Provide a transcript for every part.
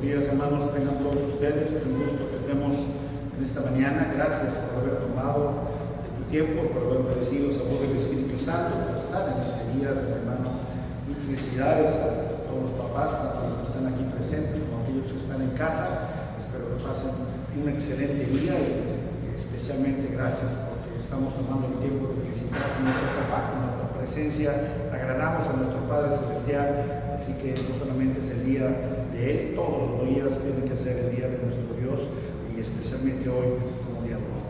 días, hermanos, tengan todos ustedes. Es un gusto que estemos en esta mañana. Gracias por haber tomado de tu tiempo, por haber obedecido a voz del Espíritu Santo, por estar en este día, hermano. Muchas felicidades a todos los papás, tanto los que están aquí presentes como aquellos que están en casa. Espero que pasen un excelente día y especialmente gracias porque estamos tomando el tiempo de felicitar a nuestro papá con nuestra presencia. Agradamos a nuestro Padre Celestial, así que no solamente es el día de Él, todos los días tiene que ser el día de nuestro Dios y especialmente hoy como día de hoy.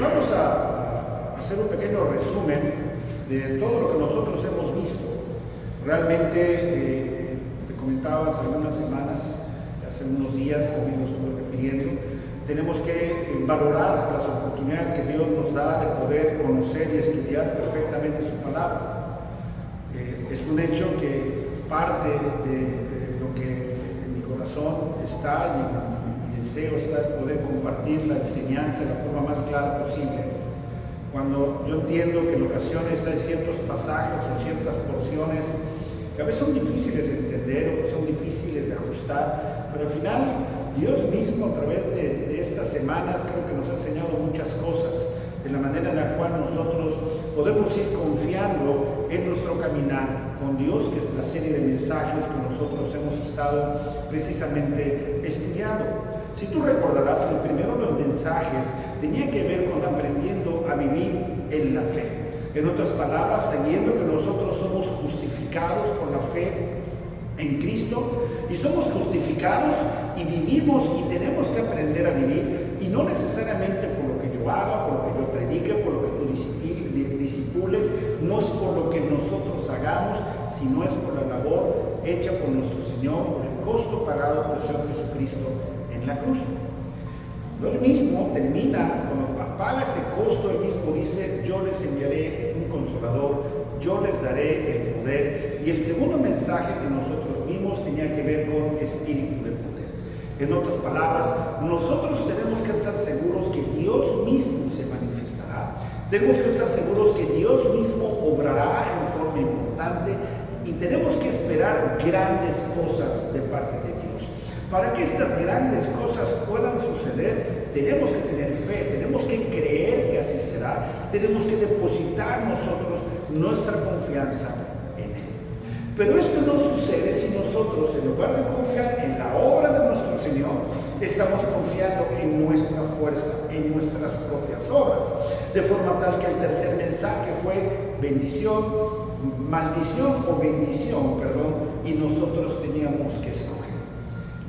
Vamos a hacer un pequeño resumen de todo lo que nosotros hemos visto. Realmente, te comentaba hace algunas semanas, hace unos días también lo estuve refiriendo, tenemos que valorar las oportunidades que Dios nos da de poder conocer y estudiar perfectamente su palabra. Es un hecho que parte de lo que en mi corazón está y mi deseo está es poder compartir la enseñanza de la forma más clara posible. Cuando yo entiendo que en ocasiones hay ciertos pasajes o ciertas porciones que a veces son difíciles de entender o que son difíciles de ajustar, pero al final Dios mismo a través de estas semanas creo que nos ha enseñado muchas cosas de la manera en la cual nosotros podemos ir confiando en nuestro caminar con Dios, que es la serie de mensajes que nosotros hemos estado precisamente estudiando. Si tú recordarás, el primero de los mensajes tenía que ver con aprendiendo a vivir en la fe. En otras palabras, sabiendo que nosotros somos justificados por la fe en Cristo y somos justificados y vivimos y tenemos que aprender a vivir y no necesariamente por lo que yo haga, por lo que yo predique, por lo que tú discipules, no es por lo que nosotros hagamos, sino es por la labor hecha por nuestro Señor, por el costo pagado por el Señor Jesucristo en la cruz. Él mismo termina, cuando paga ese costo, él mismo dice: yo les enviaré un consolador, yo les daré el poder. Y el segundo mensaje que nosotros vimos tenía que ver con espíritu de poder. En otras palabras, nosotros tenemos que estar seguros que Dios mismo se manifestará. Tenemos que estar seguros que Dios mismo obrará en forma importante y tenemos que esperar grandes cosas de parte de Dios. Para que estas grandes cosas puedan suceder, tenemos que tener fe, tenemos que creer que así será, tenemos que depositar nosotros nuestra confianza en Él. Pero esto no sucede si nosotros, en lugar de confiar en la obra de nuestro Señor, estamos confiando en nuestra fuerza, en nuestras propias obras. De forma tal que el tercer mensaje fue maldición o bendición, y nosotros teníamos que escoger.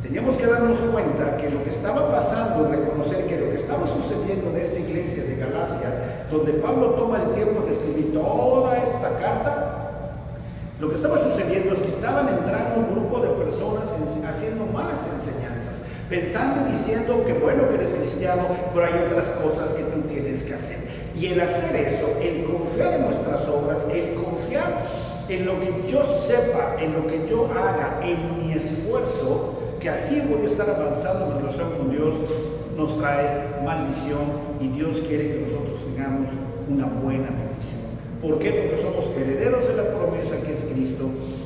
Teníamos que darnos cuenta que lo que estaba pasando, reconocer que lo que estaba sucediendo en esta iglesia de Galacia, donde Pablo toma el tiempo de escribir toda esta carta, lo que estaba sucediendo es que estaban entrando un grupo de personas haciendo malas enseñanzas, pensando y diciendo que bueno que eres cristiano, pero hay otras cosas que tú tienes que hacer. Y el hacer eso, el confiar en nuestras obras, el confiar en lo que yo sepa, en lo que yo haga, en mi esfuerzo, que así voy a estar avanzando en relación con Dios, nos trae maldición y Dios quiere que nosotros tengamos una buena bendición. ¿Por qué? Porque somos herederos de la promesa que es Cristo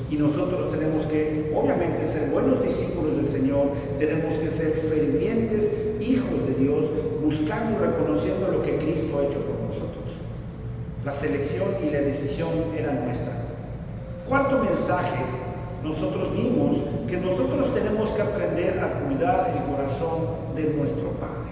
y nosotros tenemos que, obviamente, ser buenos discípulos del Señor, tenemos que ser fervientes hijos de Dios, buscando y reconociendo lo que Cristo ha hecho por nosotros. La selección y la decisión era nuestra. Cuarto mensaje, nosotros vimos que nosotros tenemos que aprender a cuidar el corazón de nuestro Padre.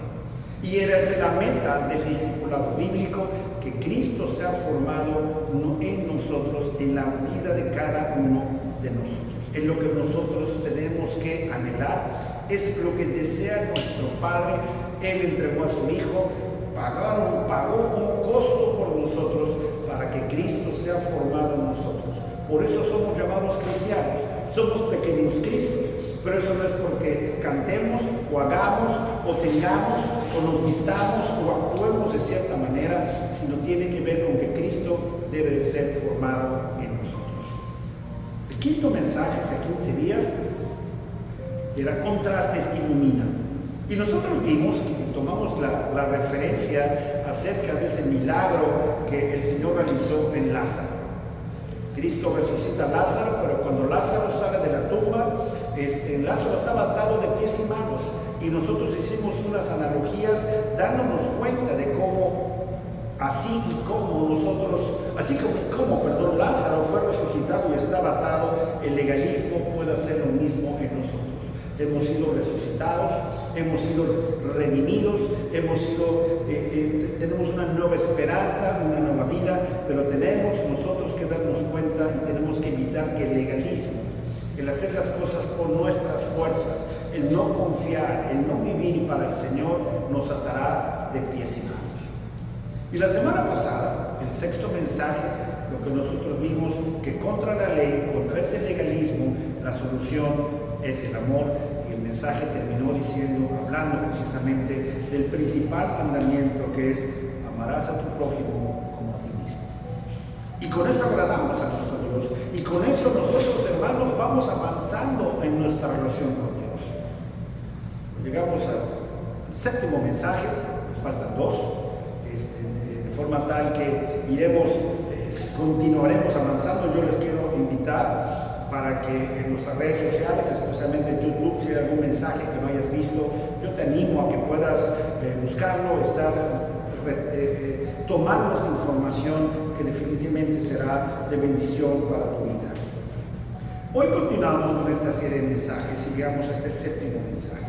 Y era esa la meta del discipulado bíblico, que Cristo sea formado en nosotros, en la vida de cada uno de nosotros. En lo que nosotros tenemos que anhelar es lo que desea nuestro Padre. Él entregó a su Hijo, pagó un costo por nosotros para que Cristo sea formado en nosotros. Por eso somos llamados cristianos, somos pequeños Cristos, pero eso no es porque cantemos o hagamos o tengamos o nos vistamos o actuemos de cierta manera, sino tiene que ver con que Cristo debe ser formado en nosotros. El quinto mensaje hace 15 días era contrastes que iluminan. Y nosotros vimos y tomamos la referencia acerca de ese milagro que el Señor realizó en Lázaro. Cristo resucita a Lázaro, pero cuando Lázaro sale de la tumba, Lázaro estaba atado de pies y manos, y nosotros hicimos unas analogías dándonos cuenta de cómo, así como Lázaro fue resucitado y estaba atado, el legalismo puede hacer lo mismo en nosotros. Hemos sido resucitados, hemos sido redimidos, tenemos una nueva esperanza, una nueva vida, pero tenemos nosotros que darnos cuenta y tenemos que evitar que el legalismo, el hacer las cosas por nuestras fuerzas, el no confiar, el no vivir para el Señor, nos atará de pies y manos. Y la semana pasada, el sexto mensaje, lo que nosotros vimos, que contra la ley, contra ese legalismo, la solución es el amor, y el mensaje terminó hablando precisamente del principal mandamiento, que es: amarás a tu prójimo como a ti mismo. Y con eso agradamos a nuestro Dios, y con eso nosotros, hermanos, vamos avanzando en nuestra relación con Dios. Llegamos al séptimo mensaje, nos faltan dos, de forma tal que continuaremos avanzando. Yo les quiero invitar para que en nuestras redes sociales, especialmente en YouTube, si hay algún mensaje que no hayas visto, yo te animo a que puedas buscarlo, estar tomando esta información que definitivamente será de bendición para tu vida. Hoy continuamos con esta serie de mensajes y llegamos a este séptimo mensaje.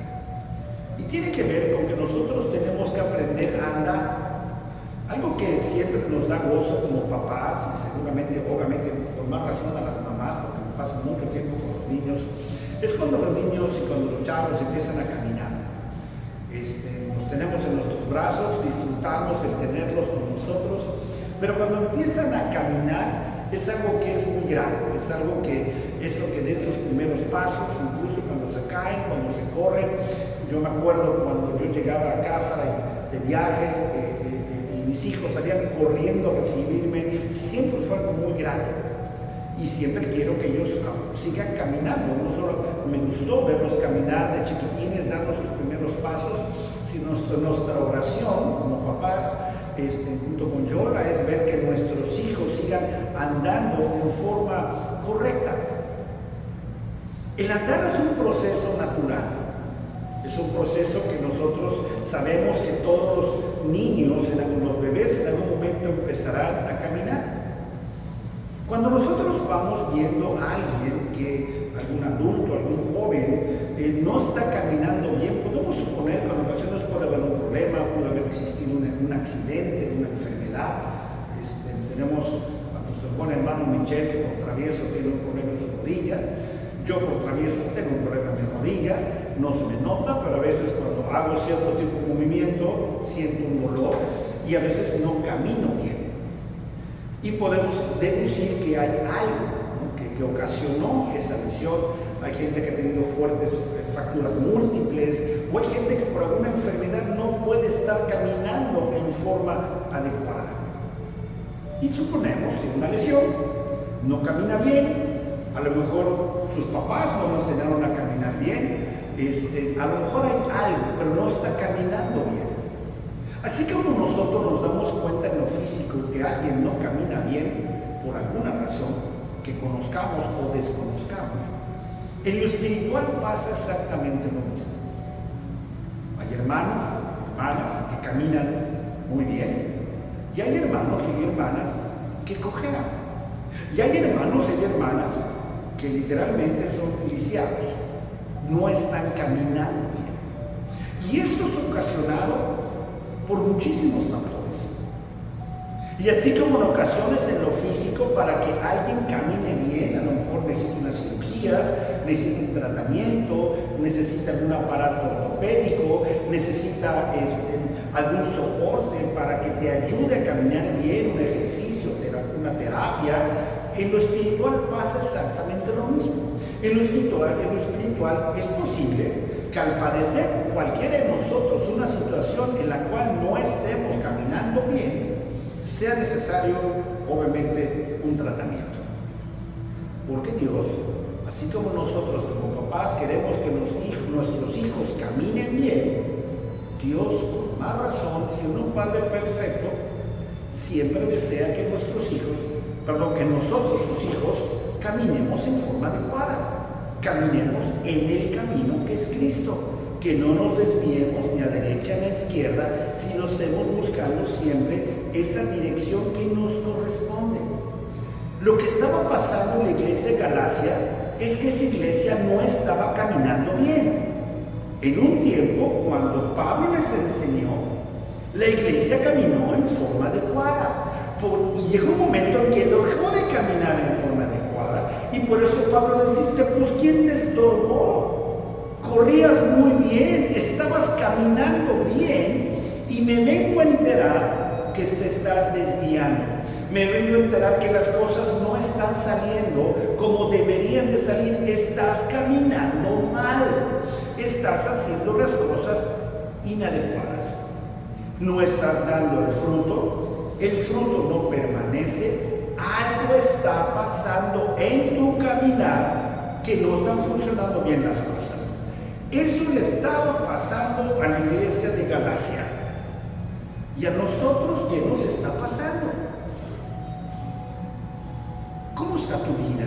Y tiene que ver con que nosotros tenemos que aprender a andar. Algo que siempre nos da gozo como papás, y seguramente, obviamente, por más razón a las mamás, porque pasan mucho tiempo con los niños, es cuando los niños y cuando los chavos empiezan a caminar. Los tenemos en nuestros brazos, disfrutamos el tenerlos con nosotros, pero cuando empiezan a caminar es algo que es muy grande, es algo que es lo que den sus primeros pasos, incluso cuando se caen, cuando se corren. Yo me acuerdo cuando yo llegaba a casa de viaje, mis hijos salían corriendo a recibirme, siempre fue algo muy grande. Y siempre quiero que ellos sigan caminando. No solo me gustó verlos caminar de chiquitines, dando sus primeros pasos, sino nuestra oración como papás, junto con Yola, es ver que nuestros hijos sigan andando en forma correcta. El andar es un proceso natural. Es un proceso que nosotros sabemos que todos los niños, los bebés, en algún momento empezarán a caminar. Cuando nosotros vamos viendo a alguien, algún adulto, algún joven, no está caminando bien, podemos suponer que en ocasiones puede haber un problema, puede haber existido un accidente, una enfermedad. Tenemos a nuestro buen hermano Michel, que por travieso tiene un problema en su rodilla. Yo por travieso tengo un problema en mi rodilla, no se me nota, pero a veces cuando hago cierto tipo de movimiento siento un dolor y a veces no camino bien. Y podemos deducir que hay algo, ¿no?, que ocasionó esa lesión. Hay gente que ha tenido fuertes fracturas múltiples, o hay gente que por alguna enfermedad no puede estar caminando en forma adecuada. Y suponemos que una lesión, no camina bien. A lo mejor sus papás no lo enseñaron a caminar bien, a lo mejor hay algo, pero no está caminando bien. Así que como nosotros nos damos cuenta en lo físico que alguien no camina bien por alguna razón, que conozcamos o desconozcamos, en lo espiritual pasa exactamente lo mismo. Hay hermanos, hermanas que caminan muy bien, y hay hermanos y hermanas que cojean. Y hay hermanos y hermanas que literalmente son lisiados, no están caminando bien. Y esto es ocasionado por muchísimos factores. Y así como en ocasiones en lo físico, para que alguien camine bien, a lo mejor necesita una cirugía, necesita un tratamiento, necesita algún aparato ortopédico, necesita algún soporte para que te ayude a caminar bien, un ejercicio, una terapia. En lo espiritual pasa exactamente lo mismo. En lo espiritual es posible que al padecer cualquiera de nosotros una situación en la cual no estemos caminando bien, sea necesario, obviamente, un tratamiento. Porque Dios, así como nosotros como papás queremos que nuestros hijos caminen bien, Dios, por más razón, siendo un Padre perfecto, siempre desea que nosotros, sus hijos, caminemos en forma adecuada. caminemos en el camino que es Cristo, que no nos desviemos ni a derecha ni a izquierda, sino estemos buscando siempre esa dirección que nos corresponde. Lo que estaba pasando en la iglesia de Galacia es que esa iglesia no estaba caminando bien. En un tiempo, cuando Pablo les enseñó, la iglesia caminó en forma adecuada. Y llegó un momento en que dejó de caminar en forma adecuada. Y por eso Pablo les dice, pues ¿quién te estorbó? Corrías muy bien, estabas caminando bien y me vengo a enterar que te estás desviando. Me vengo a enterar que las cosas no están saliendo como deberían de salir. Estás caminando mal. Estás haciendo las cosas inadecuadas. No estás dando el fruto. El fruto no permanece. Algo está pasando en tu caminar que no están funcionando bien las cosas. Eso le estaba pasando a la iglesia de Galacia. Y a nosotros, ¿qué nos está pasando? ¿Cómo está tu vida?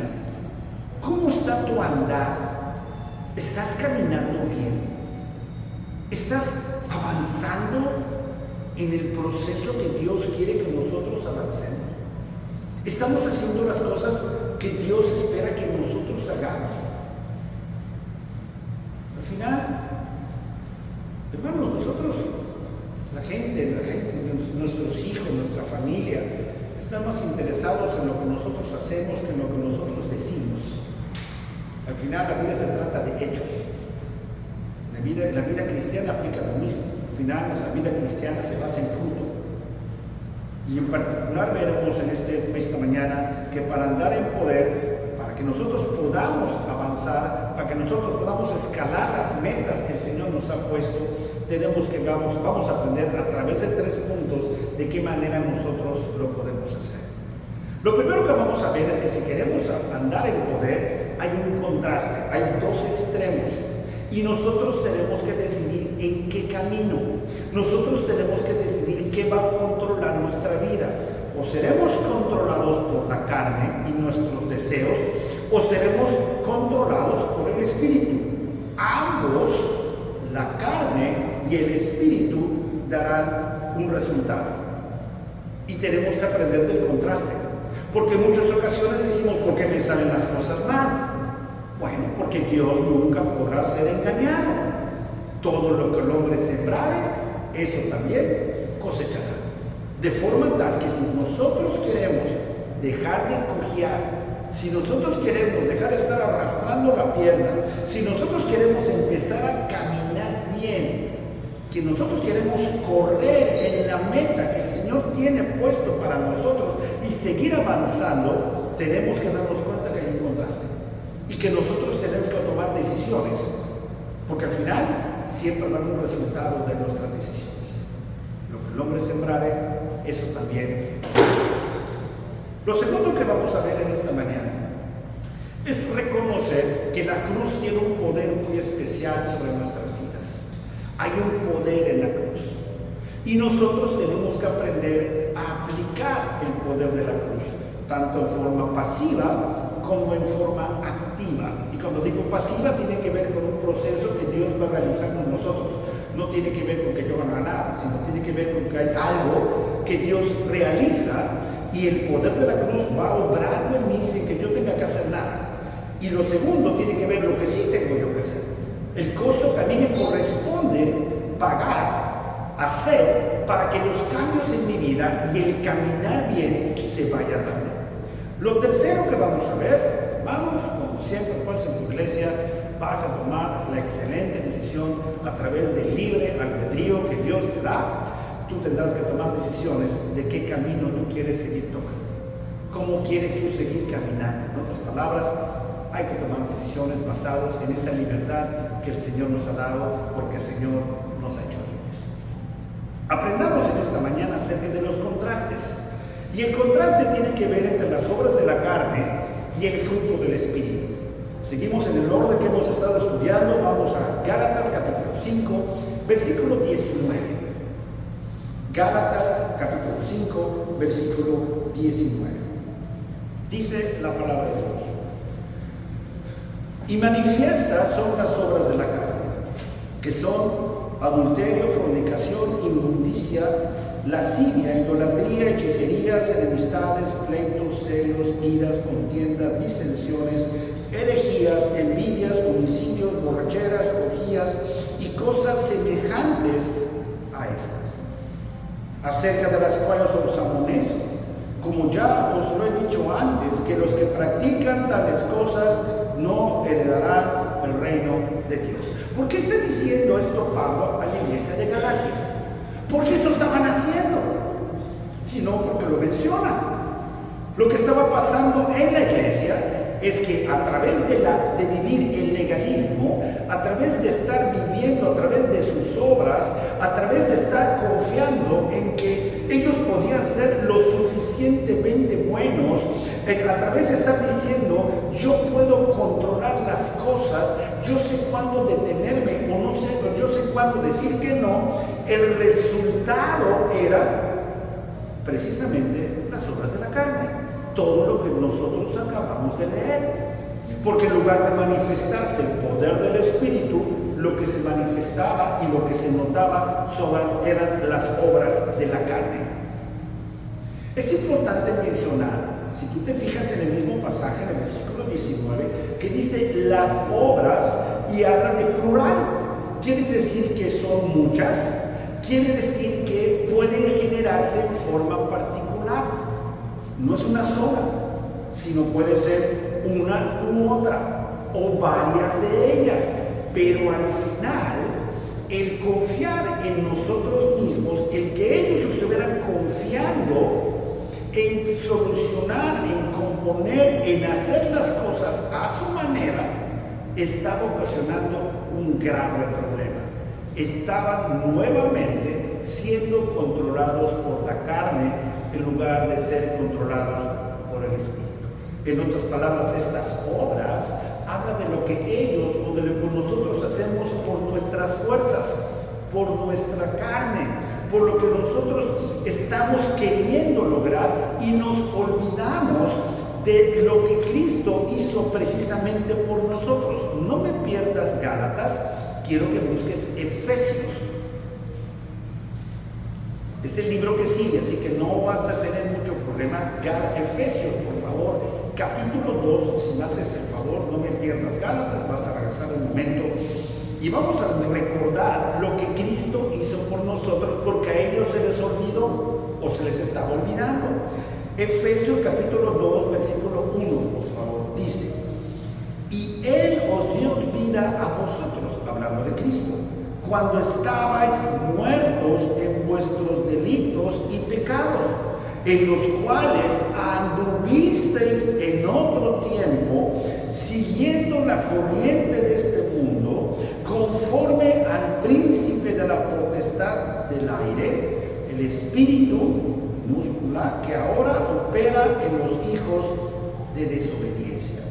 ¿Cómo está tu andar? ¿Estás caminando bien? ¿Estás avanzando en el proceso que Dios quiere que nosotros avancemos? ¿Estamos haciendo las cosas que Dios espera que nosotros hagamos? Al final, hermanos, nosotros, la gente, nuestros hijos, nuestra familia, están más interesados en lo que nosotros hacemos que en lo que nosotros decimos. Al final la vida se trata de hechos. La vida cristiana aplica lo mismo. Al final nuestra vida cristiana se basa en fruto. Y en particular veremos en esta mañana que para andar en poder, para que nosotros podamos avanzar, para que nosotros podamos escalar las metas que el Señor nos ha puesto, vamos a aprender a través de 3 puntos de qué manera nosotros lo podemos hacer. Lo primero que vamos a ver es que si queremos andar en poder, hay un contraste, hay 2 extremos. Y nosotros tenemos que decidir en qué camino. Nosotros tenemos que decidir qué va a controlar nuestra vida. O seremos controlados por la carne y nuestros deseos, o seremos controlados por el Espíritu. Ambos, la carne y el Espíritu, darán un resultado. Y tenemos que aprender del contraste. Porque en muchas ocasiones decimos, ¿por qué me salen las cosas mal? Bueno, porque Dios nunca podrá ser engañado. Todo lo que el hombre sembrare, eso también cosechará. De forma tal que si nosotros queremos dejar de cojear, si nosotros queremos dejar de estar arrastrando la pierna, si nosotros queremos empezar a caminar bien, que nosotros queremos correr en la meta que el Señor tiene puesto para nosotros y seguir avanzando, tenemos que darnos cuenta que hay un contraste. Y que nosotros tenemos que tomar decisiones, porque al final siempre va a haber un resultado de nuestras decisiones. Lo que el hombre sembrare, eso también. Lo segundo que vamos a ver en esta mañana es reconocer que la cruz tiene un poder muy especial sobre nuestras vidas. Hay un poder en la cruz. Y nosotros tenemos que aprender a aplicar el poder de la cruz, tanto en forma pasiva como en forma activa. Y cuando digo pasiva, tiene que ver con un proceso que Dios va realizando en nosotros. No tiene que ver con que yo no haga nada, sino tiene que ver con que hay algo que Dios realiza y el poder de la cruz va obrando en mí sin que yo tenga que hacer nada. Y lo segundo tiene que ver lo que sí tengo yo que hacer. El costo que a mí me corresponde pagar, hacer, para que los cambios en mi vida y el caminar bien se vayan dando. Lo tercero que vamos a ver, hermanos, como siempre pasa en tu iglesia, vas a tomar la excelente decisión a través del libre albedrío que Dios te da. Tú tendrás que tomar decisiones de qué camino tú quieres seguir tomando. ¿Cómo quieres tú seguir caminando? En otras palabras, hay que tomar decisiones basadas en esa libertad que el Señor nos ha dado, porque el Señor nos ha hecho libres. Aprendamos en esta mañana acerca de los contrastes. Y el contraste tiene que ver entre las obras de la carne y el fruto del Espíritu. Seguimos en el orden que hemos estado estudiando. Vamos a Gálatas capítulo 5, versículo 19. Gálatas capítulo 5, versículo 19. Dice la palabra de Dios: Y manifiestas son las obras de la carne, que son adulterio, fornicación, inmundicia, lascivia, idolatría, hechicerías, enemistades, pleitos, celos, iras, contiendas, disensiones, herejías, envidias, homicidios, borracheras, orgías y cosas semejantes a estas, acerca de las cuales os amonesto, como ya os lo he dicho antes, que los que practican tales cosas no heredarán el reino de Dios. ¿Por qué está diciendo esto Pablo a la iglesia de Galacia? ¿Por qué esto estaban haciendo? Sino porque lo menciona. Lo que estaba pasando en la iglesia es que a través de vivir el legalismo, a través de estar viviendo, a través de sus obras, a través de estar confiando en que ellos podían ser lo suficientemente buenos, a través de estar diciendo, yo puedo controlar las cosas, yo sé cuándo detenerme o no sé, o yo sé cuándo decir que no, el resultado era precisamente las obras de la carne, todo lo que nosotros acabamos de leer. Porque en lugar de manifestarse el poder del Espíritu, lo que se manifestaba y lo que se notaba eran las obras de la carne. Es importante mencionar, si tú te fijas en el mismo pasaje, en el versículo 19, que dice las obras y habla de plural. Quiere decir que son muchas, quiere decir que pueden generarse en forma particular. No es una sola, sino puede ser una u otra, o varias de ellas. Pero al final, el confiar en nosotros mismos, el que ellos estuvieran confiando en solucionar, en componer, en hacer las cosas a su manera, estaba ocasionando un grave problema. Estaban nuevamente siendo controlados por la carne en lugar de ser controlados por el Espíritu. En otras palabras, estas obras hablan de lo que ellos o de lo que nosotros hacemos por nuestras fuerzas, por nuestra carne, por lo que nosotros estamos queriendo lograr y nos olvidamos de lo que Cristo hizo precisamente por nosotros. No me pierdas Gálatas, quiero que busques Efesios. Es el libro que sigue, así que no vas a tener mucho problema. Efesios, por favor, capítulo 2, si me haces el favor, no me pierdas Gálatas, vas a regresar un momento. Y vamos a recordar lo que Cristo hizo por nosotros, porque a ellos se les olvidó o se les estaba olvidando. Efesios capítulo 2, versículo 1, por favor, dice: y Él os dio vida a vosotros, hablando de Cristo, cuando estabais muertos en vuestros delitos y pecados, en los cuales anduvisteis en otro tiempo, siguiendo la corriente de este mundo, conforme al príncipe de la potestad del aire, el espíritu minúscula que ahora opera en los hijos de desobediencia,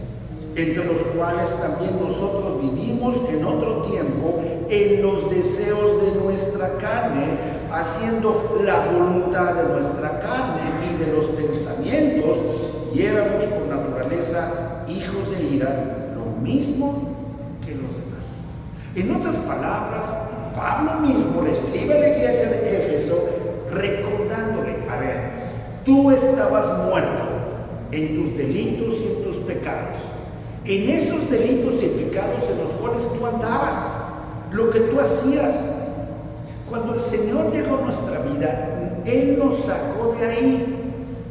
entre los cuales también nosotros vivimos en otro tiempo en los deseos de nuestra carne, haciendo la voluntad de nuestra carne y de los pensamientos, y éramos por naturaleza hijos de ira, lo mismo que los demás. En otras palabras, Pablo mismo le escribe a la iglesia de Éfeso recordándole: a ver, tú estabas muerto en tus delitos y en tus pecados, en esos delitos y pecados en los cuales tú andabas, lo que tú hacías. Cuando el Señor llegó a nuestra vida, Él nos sacó de ahí,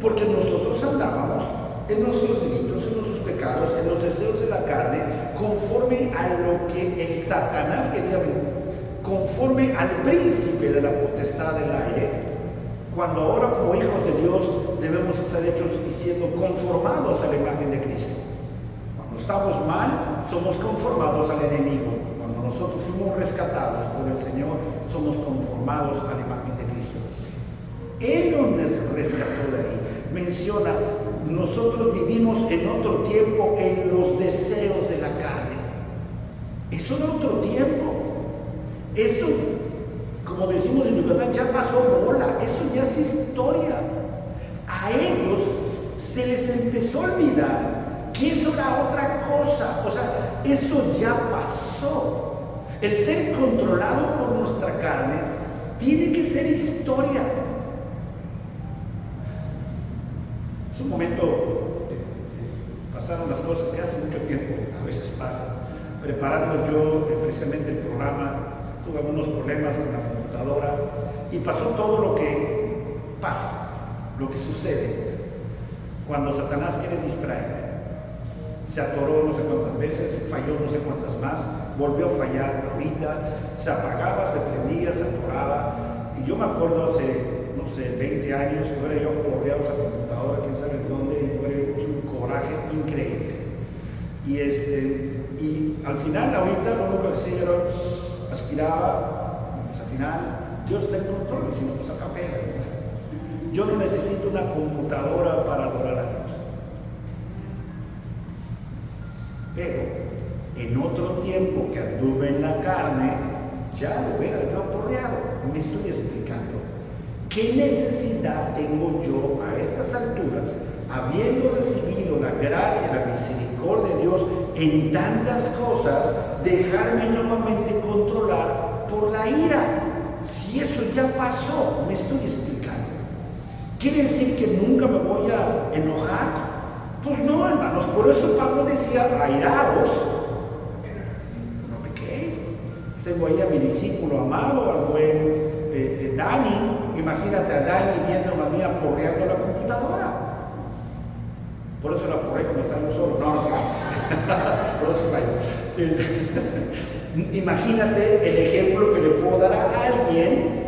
porque nosotros andábamos en nuestros delitos, en nuestros pecados, en los deseos de la carne, conforme a lo que el Satanás quería ver, conforme al príncipe de la potestad del aire, cuando ahora como hijos de Dios debemos estar hechos y siendo conformados a la imagen de Cristo. Cuando estamos mal, somos conformados al enemigo. Cuando nosotros fuimos rescatados por el Señor, somos conformados a la imagen de Cristo. Él nos rescató de ahí. Menciona: nosotros vivimos en otro tiempo en los deseos de la carne. Eso era otro tiempo. Eso, como decimos en Yucatán, ya pasó bola. Eso ya es historia. A ellos se les empezó a olvidar que eso era otra cosa. O sea, eso ya pasó. El ser controlado por nuestra carne tiene que ser historia. Es un momento, pasaron las cosas que hace mucho tiempo a veces pasan. Preparando yo precisamente el programa, tuve algunos problemas con la computadora y pasó todo lo que pasa, lo que sucede cuando Satanás quiere distraer. Se atoró no sé cuántas veces, falló no sé cuántas más, volvió a fallar ahorita, se apagaba, se prendía, se atoraba. Y yo me acuerdo hace, no sé, 20 años, hubiera yo correado esa computadora, quién sabe dónde, y hubiera yo un coraje increíble. Y al final, ahorita, lo único que hacía era aspiraba, y pues al final, Dios está en control, y si no, pues acá pega. Yo no necesito una computadora para adorar a Dios. Pero en otro tiempo que anduve en la carne, ya lo hubiera yo aporreado. Me estoy explicando. ¿Qué necesidad tengo yo a estas alturas, habiendo recibido la gracia y la misericordia de Dios en tantas cosas, dejarme nuevamente controlar por la ira? Si eso ya pasó, me estoy explicando. ¿Quiere decir que nunca me voy a enojar? Pues no, hermanos, por eso Pablo decía, airaos, no pequéis. Tengo ahí a mi discípulo amado, al buen Dani. Imagínate a Dani viendo a mí aporreando la computadora. Por eso la aporré cuando estamos solos. No, no estamos. Por eso fallo. Imagínate el ejemplo que le puedo dar a alguien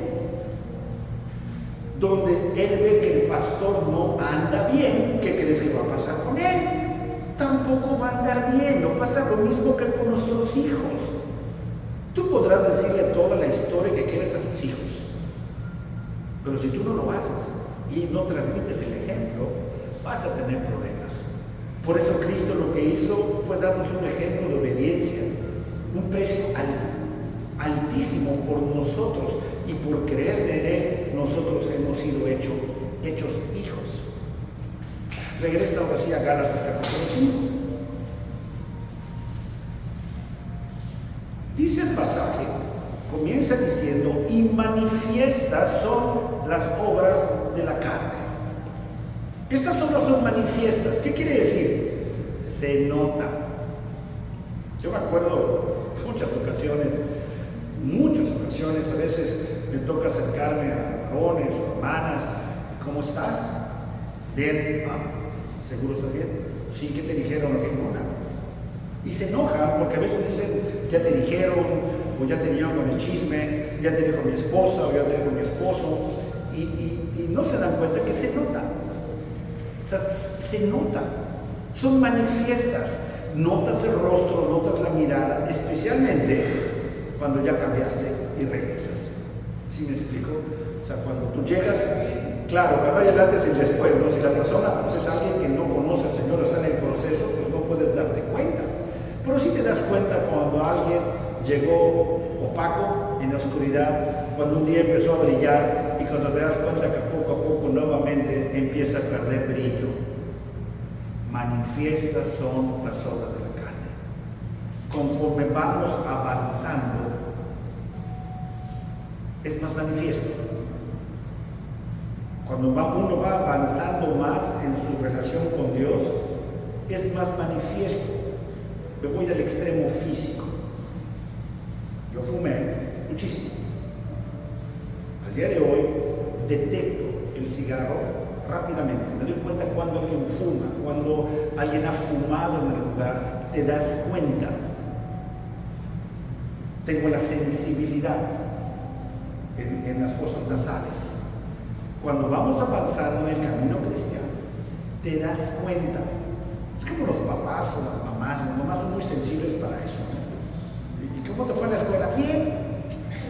donde él ve que el pastor no anda bien. ¿Qué crees que va a pasar con él? Tampoco va a andar bien. No pasa lo mismo que con nuestros hijos. Tú podrás decirle toda la historia que quieras a tus hijos, pero si tú no lo haces y no transmites el ejemplo, vas a tener problemas. Por eso Cristo lo que hizo fue darnos un ejemplo de obediencia, un precio altísimo por nosotros, y por creer en Él, nosotros hemos sido hechos hijos. Regresa ahora sí a Gálatas capítulo 5. Dice el pasaje, comienza diciendo, y manifiestas son las obras de la carne. Estas obras son manifiestas. ¿Qué quiere decir? Se nota. Yo me acuerdo muchas ocasiones, a veces me toca acercarme a varones o hermanas. ¿Cómo estás? Bien. ¿Seguro estás bien? Sí, ¿qué te dijeron? No, nada. Y se enojan porque a veces dicen, ya te dijeron, o ya te vinieron con el chisme, ya te dijo mi esposa, o ya te dijo mi esposo, y no se dan cuenta que se nota. O sea, se nota. Son manifiestas. Notas el rostro, notas la mirada, especialmente cuando ya cambiaste y regresas. ¿Sí me explico? O sea, cuando tú llegas, claro, cuando hay el antes y el después, ¿no? Si la persona pues, es alguien que no conoce al Señor, está en el proceso, pues no puedes darte cuenta. Pero sí te das cuenta cuando alguien llegó opaco en la oscuridad, cuando un día empezó a brillar y cuando te das cuenta que poco a poco nuevamente empieza a perder brillo. Manifiestas son las obras de la carne. Conforme vamos avanzando, es más manifiesto. Cuando uno va avanzando más en su relación con Dios, es más manifiesto. Me voy al extremo físico. Yo fumé muchísimo. Al día de hoy detecto el cigarro rápidamente. Me doy cuenta cuando alguien fuma, cuando alguien ha fumado en el lugar, te das cuenta. Tengo la sensibilidad en las fosas nasales. Cuando vamos avanzando en el camino cristiano, te das cuenta. Es como los papás o las mamás son muy sensibles para eso. ¿Y cómo te fue en la escuela? Bien.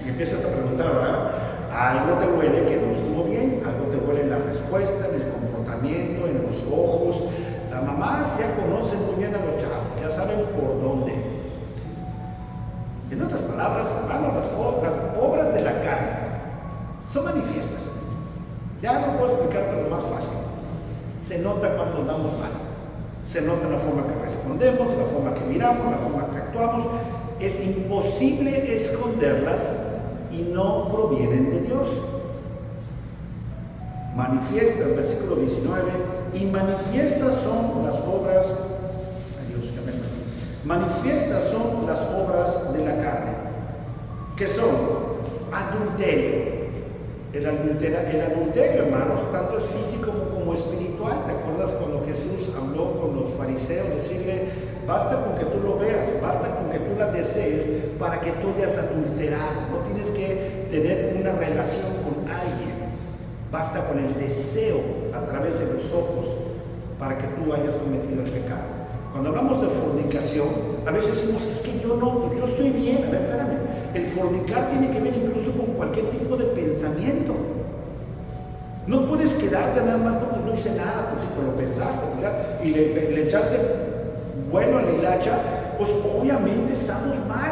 Y empiezas a preguntar, ¿verdad? Algo te huele que no estuvo bien, algo te huele en la respuesta, en el comportamiento, en los ojos. Las mamás ya conocen muy bien a los chavos, ya saben por dónde. ¿Sí? En otras palabras, hermano, las obras de la carne son manifiestas. Ya no puedo explicarte lo más fácil. Se nota cuando andamos mal. Se nota en la forma que respondemos, en la forma que miramos, en la forma que actuamos. Es imposible esconderlas y no provienen de Dios. Manifiestas, versículo 19, y manifiestas son las obras, manifiestas son las obras de la carne, que son adulterio. El adulterio, hermanos, tanto es físico como espiritual. ¿Te acuerdas cuando Jesús habló con los fariseos? Decirle, basta con que tú lo veas, basta con que tú la desees para que tú hayas adulterado. No tienes que tener una relación con alguien. Basta con el deseo a través de los ojos para que tú hayas cometido el pecado. Cuando hablamos de fornicación, a veces decimos, es que yo estoy bien. A ver, espérame. El fornicar tiene que ver incluso con cualquier tipo de pensamiento. No puedes quedarte nada más, no hice nada, pues si lo pensaste, ¿verdad? Y le echaste bueno a la hilacha, pues obviamente estamos mal.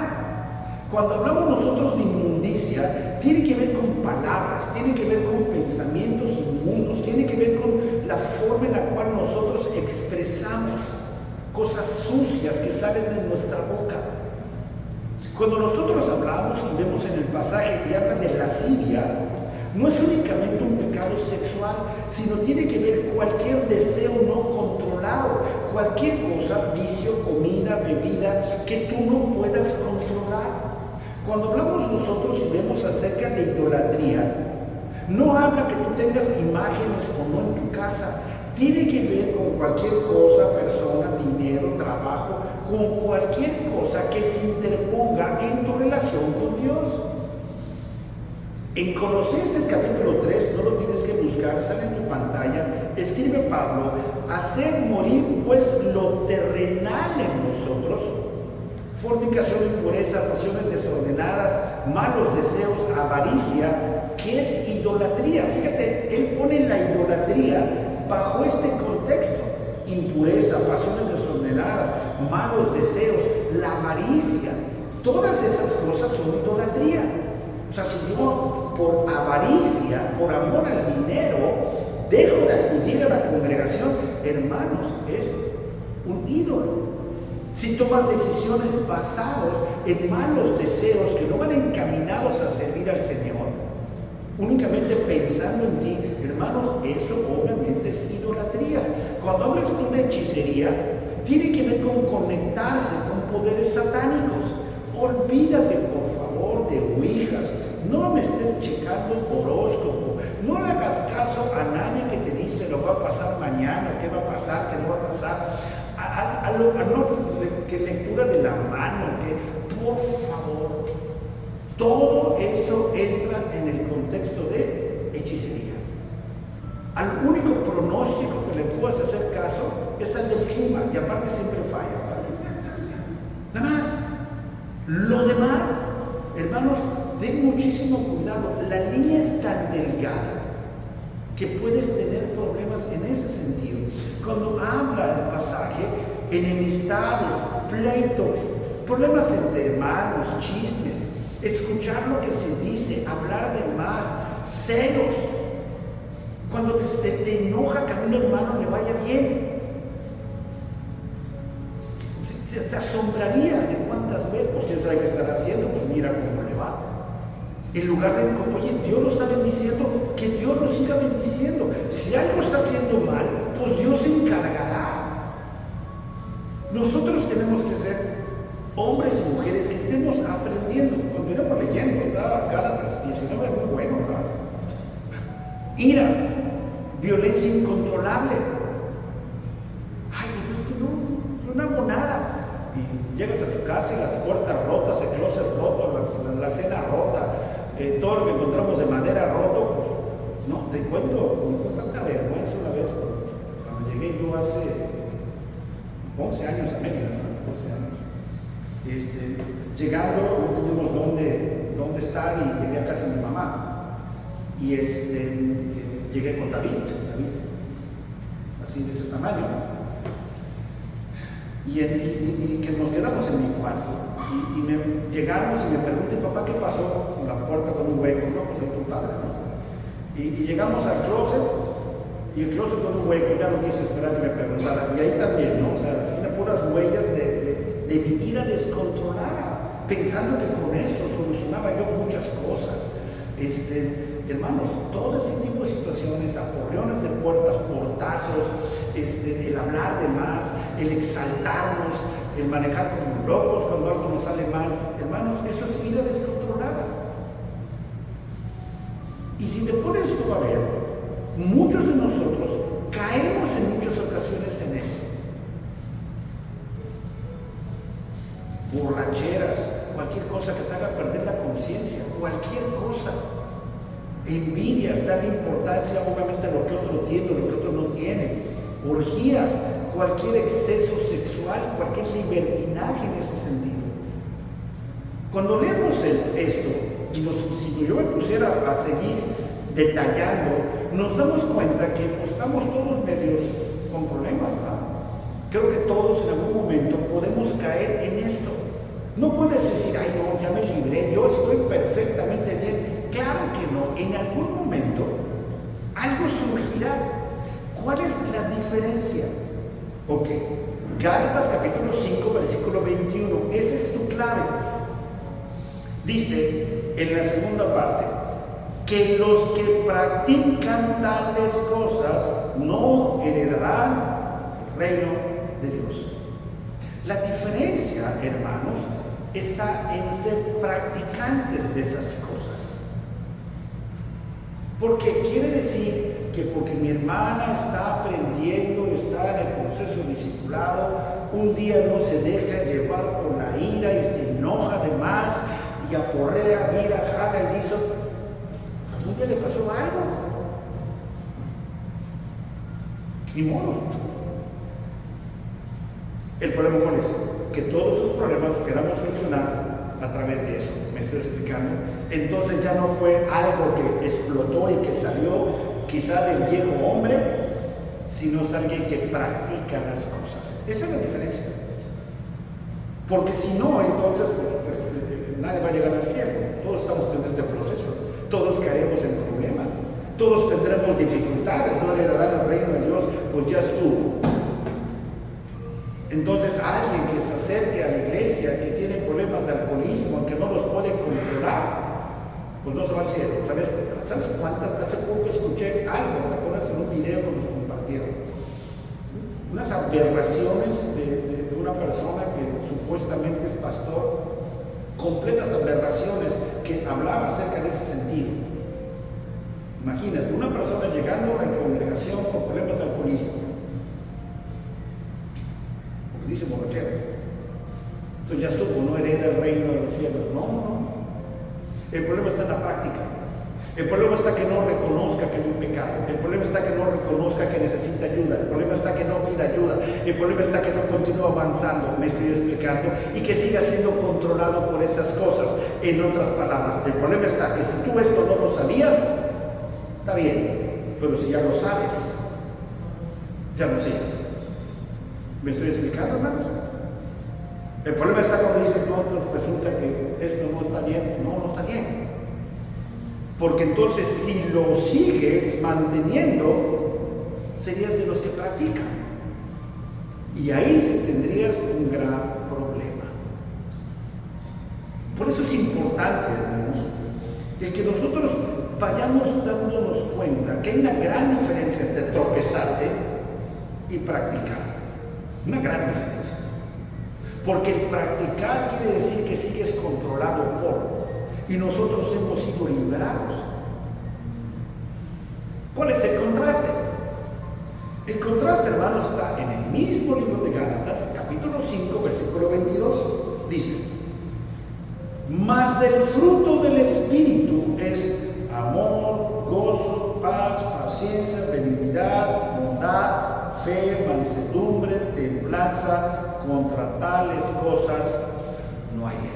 Cuando hablamos nosotros de inmundicia, tiene que ver con palabras, tiene que ver con pensamientos inmundos, tiene que ver con la forma en la cual nosotros expresamos cosas sucias que salen de nuestra boca. Cuando nosotros hablamos y vemos en el pasaje que habla de lascivia, no es únicamente un pecado sexual, sino tiene que ver cualquier deseo no controlado, cualquier cosa, vicio, comida, bebida, que tú no puedas controlar. Cuando hablamos nosotros y vemos acerca de idolatría, no habla que tú tengas imágenes o no en tu casa. Tiene que ver con cualquier cosa, persona, dinero, trabajo, con cualquier cosa que se interponga en tu relación con Dios. En Colosenses capítulo 3, no lo tienes que buscar, sale en tu pantalla, escribe Pablo, hacer morir pues lo terrenal en nosotros, fornicación, impureza, pasiones desordenadas, malos deseos, avaricia, que es idolatría. Fíjate, él pone la idolatría bajo este contexto: impureza, pasiones desordenadas, malos deseos, la avaricia. Todas esas cosas son idolatría. O sea, si yo por avaricia, por amor al dinero, dejo de acudir a la congregación, hermanos, es un ídolo. Si tomas decisiones basadas en malos deseos que no van encaminados a servir al Señor, únicamente pensando en ti, hermanos, eso obviamente es idolatría. Cuando hablas tú de hechicería, tiene que ver con conectarse con poderes satánicos. Olvídate, por favor, de ouijas. No me estés checando horóscopo. No le hagas caso a nadie que te dice lo va a pasar mañana, qué va a pasar, qué no va a pasar. Que lectura de la mano, que por favor, todo eso entra en el contexto de hechicería. Al único pronóstico que le puedas hacer caso es al del clima, y aparte siempre falla, ¿vale? Nada más. Lo demás, hermanos, ten muchísimo cuidado. La línea es tan delgada que puedes tener problemas en ese sentido. Cuando habla el pasaje, enemistades, pleitos, problemas entre hermanos, chismes, escuchar lo que se dice, hablar de más, celos. Cuando te enoja que a un hermano le vaya bien, te asombrarías de cuántas veces, pues quién sabe qué estará haciendo, pues mira cómo le va. En lugar de, oye, Dios lo está bendiciendo, que Dios lo siga bendiciendo. Si algo está haciendo mal, pues Dios se encargará. Nosotros tenemos que ser hombres y mujeres que estemos aprendiendo. Cuando iremos leyendo, estaba Gálatas 19, muy bueno, ¿verdad? Ira, violencia incontrolable. Ay, pues es que yo no hago nada. Y llegas a tu casa y las puertas rotas, el closet roto, la cena rota, todo lo que encontramos de madera roto, pues no, te cuento, me dio tanta vergüenza una vez cuando llegué yo hace 11 años a Mérida, ¿no? 11 años. Llegando, no teníamos dónde estar y llegué a casa de mi mamá. Y llegué con David, así de ese tamaño. Y que nos quedamos en mi cuarto. Llegamos y me pregunté, papá, ¿qué pasó con la puerta con un hueco? No, pues es tu padre, ¿no? Y llegamos al closet Y el closet con un hueco, ya no quise esperar que me preguntara. Y ahí también, ¿no? O sea, tiene puras huellas de mi ira descontrolada, pensando que con eso solucionaba yo muchas cosas. Hermanos, todo ese tipo de situaciones, aporreones de puertas, portazos, el hablar de más, el exaltarnos, el manejar como locos cuando algo nos sale mal, hermanos, eso es ira descontrolada. Y si te pones tú a ver, muchos de nosotros caemos en muchas ocasiones en eso. Borracheras, cualquier cosa que te haga perder la conciencia, cualquier cosa. Envidias, darle importancia obviamente a lo que otro tiene, lo que otro no tiene. Orgías, cualquier exceso sexual, cualquier libertinaje en ese sentido. Cuando leemos esto, y si yo me pusiera a seguir detallando, nos damos cuenta que pues, estamos todos medios con problemas, ¿verdad? Creo que todos en algún momento podemos caer en esto. No puedes decir, ay no, ya me libré, yo estoy perfectamente bien. Claro que no, en algún momento algo surgirá. ¿Cuál es la diferencia? Ok, Gálatas capítulo 5, versículo 21, esa es tu clave. Dice en la segunda parte, que los que practican tales cosas no heredarán el reino de Dios. La diferencia, hermanos, está en ser practicantes de esas cosas. Porque quiere decir que porque mi hermana está aprendiendo, está en el proceso discipulado, un día no se deja llevar por la ira y se enoja de más y aporrea, mira, jala y dice, ¿algún día le pasó algo? Ni modo. El problema cuál es, que todos esos problemas los queramos solucionar a través de eso, me estoy explicando. Entonces ya no fue algo que explotó y que salió quizá del viejo hombre, sino es alguien que practica las cosas. Esa es la diferencia. Porque si no, entonces pues, nadie va a llegar al cielo. Todos estamos en este proceso, todos caeremos en problemas, todos tendremos dificultades, no heredar el reino de Dios, pues ya estuvo. Entonces alguien que se acerque a la iglesia, que tiene problemas de alcoholismo, que no los puede controlar, pues no se va al cielo. ¿Sabes cuántas? Hace poco escuché algo, ¿te acuerdas? En un video que nos compartieron. Unas aberraciones de una persona que supuestamente es pastor, completas aberraciones que hablaba acerca de ese sentido. Imagínate, una persona llegando a la congregación con problemas de alcoholismo. Dice borracheras. Entonces ya estuvo, no hereda el reino de los cielos. No. El problema está en la práctica. El problema está que no reconozca que hay un pecado. El problema está que no reconozca que necesita ayuda. El problema está que no pida ayuda. El problema está que no continúa avanzando, me estoy explicando, y que siga siendo controlado por esas cosas. En otras palabras, el problema está que si tú esto no lo sabías, está bien, pero si ya lo sabes, ya no sigues. ¿Me estoy explicando, hermanos? El problema está cuando dices, no, pues resulta que esto no está bien. No está bien. Porque entonces, si lo sigues manteniendo, serías de los que practican. Y ahí sí tendrías un gran problema. Por eso es importante, hermanos, el que nosotros vayamos dándonos cuenta que hay una gran diferencia entre tropezarte y practicar. Una gran diferencia. Porque el practicar quiere decir que sigues controlado por, y nosotros hemos sido liberados. ¿Cuál es el contraste? El contraste, hermanos, está en el mismo libro de Gálatas, capítulo 5, versículo 22. Dice, mas el fruto del Espíritu es amor, gozo, paz, paciencia, benignidad, bondad, fe, mansedumbre, templanza. Contra tales cosas no hay ley.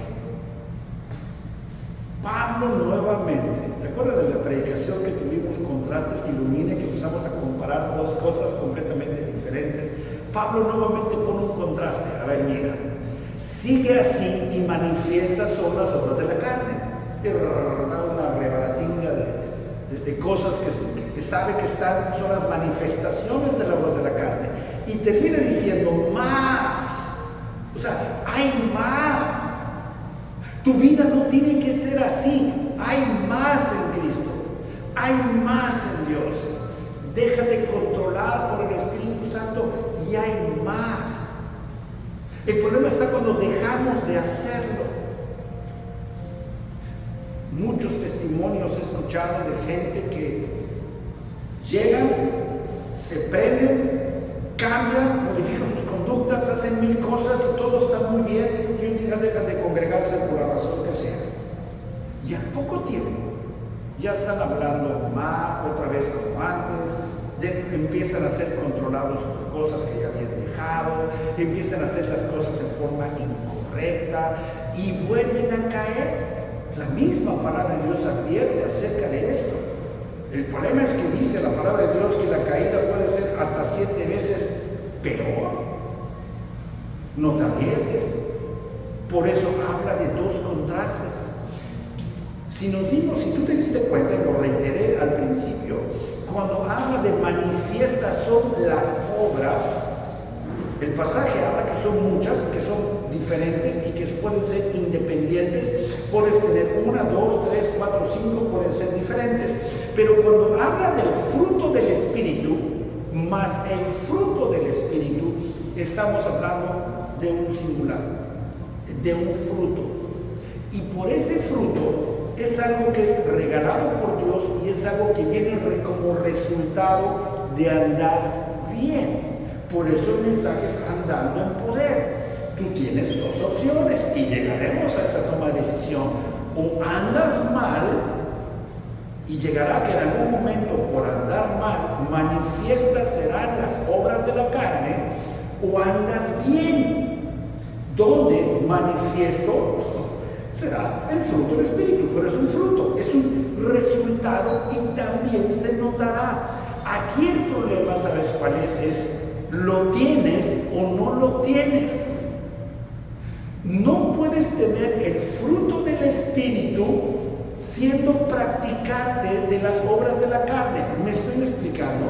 Pablo nuevamente, ¿se acuerdan de la predicación que tuvimos, contrastes que ilumina, que empezamos a comparar dos cosas completamente diferentes? Pablo nuevamente pone un contraste. A ver, mira, sigue así y manifiesta son las obras de la carne. Da una rebaratinga de cosas sabe que son las manifestaciones de las obras de la carne. Y termina diciendo más. O sea, hay más. Tu vida no tiene que ser así. Hay más en Cristo. Hay más en Dios. Déjate controlar por el Espíritu Santo y hay más. El problema está cuando dejamos de hacerlo. Muchos testimonios he escuchado de gente que llegan, se prenden, cambian, modifican sus conductas, hacen mil cosas y todo está muy bien y un día dejan de congregarse por la razón que sea. Y al poco tiempo ya están hablando más, otra vez como antes, empiezan a ser controlados por cosas que ya habían dejado, empiezan a hacer las cosas en forma incorrecta y vuelven a caer. La misma palabra de Dios advierte acerca de esto. El problema es que dice la palabra de Dios que la caída puede ser hasta 7 veces peor. No te arriesgues. Por eso habla de dos contrastes. Si tú te diste cuenta, y lo reiteré al principio, cuando habla de manifiestas son las obras, el pasaje habla que son muchas, que son diferentes y que pueden ser independientes. Puedes tener 1, 2, 3, 4, 5, pueden ser diferentes. Pero cuando habla del fruto del Espíritu, más el fruto del Espíritu, estamos hablando de un singular, de un fruto. Y por ese fruto es algo que es regalado por Dios y es algo que viene como resultado de andar bien. Por eso el mensaje es andando en poder. Tú tienes dos opciones y llegaremos a esa toma de decisión. O andas mal y llegará que en algún momento por andar mal manifiestas serán las obras de la carne, o andas bien, donde manifiesto será el fruto del Espíritu. Pero es un fruto, es un resultado y también se notará. Aquí el problema, ¿sabes cuál es? ¿Lo tienes o no lo tienes? No puedes tener el fruto del Espíritu siendo practicante de las obras de la carne. ¿Me estoy explicando?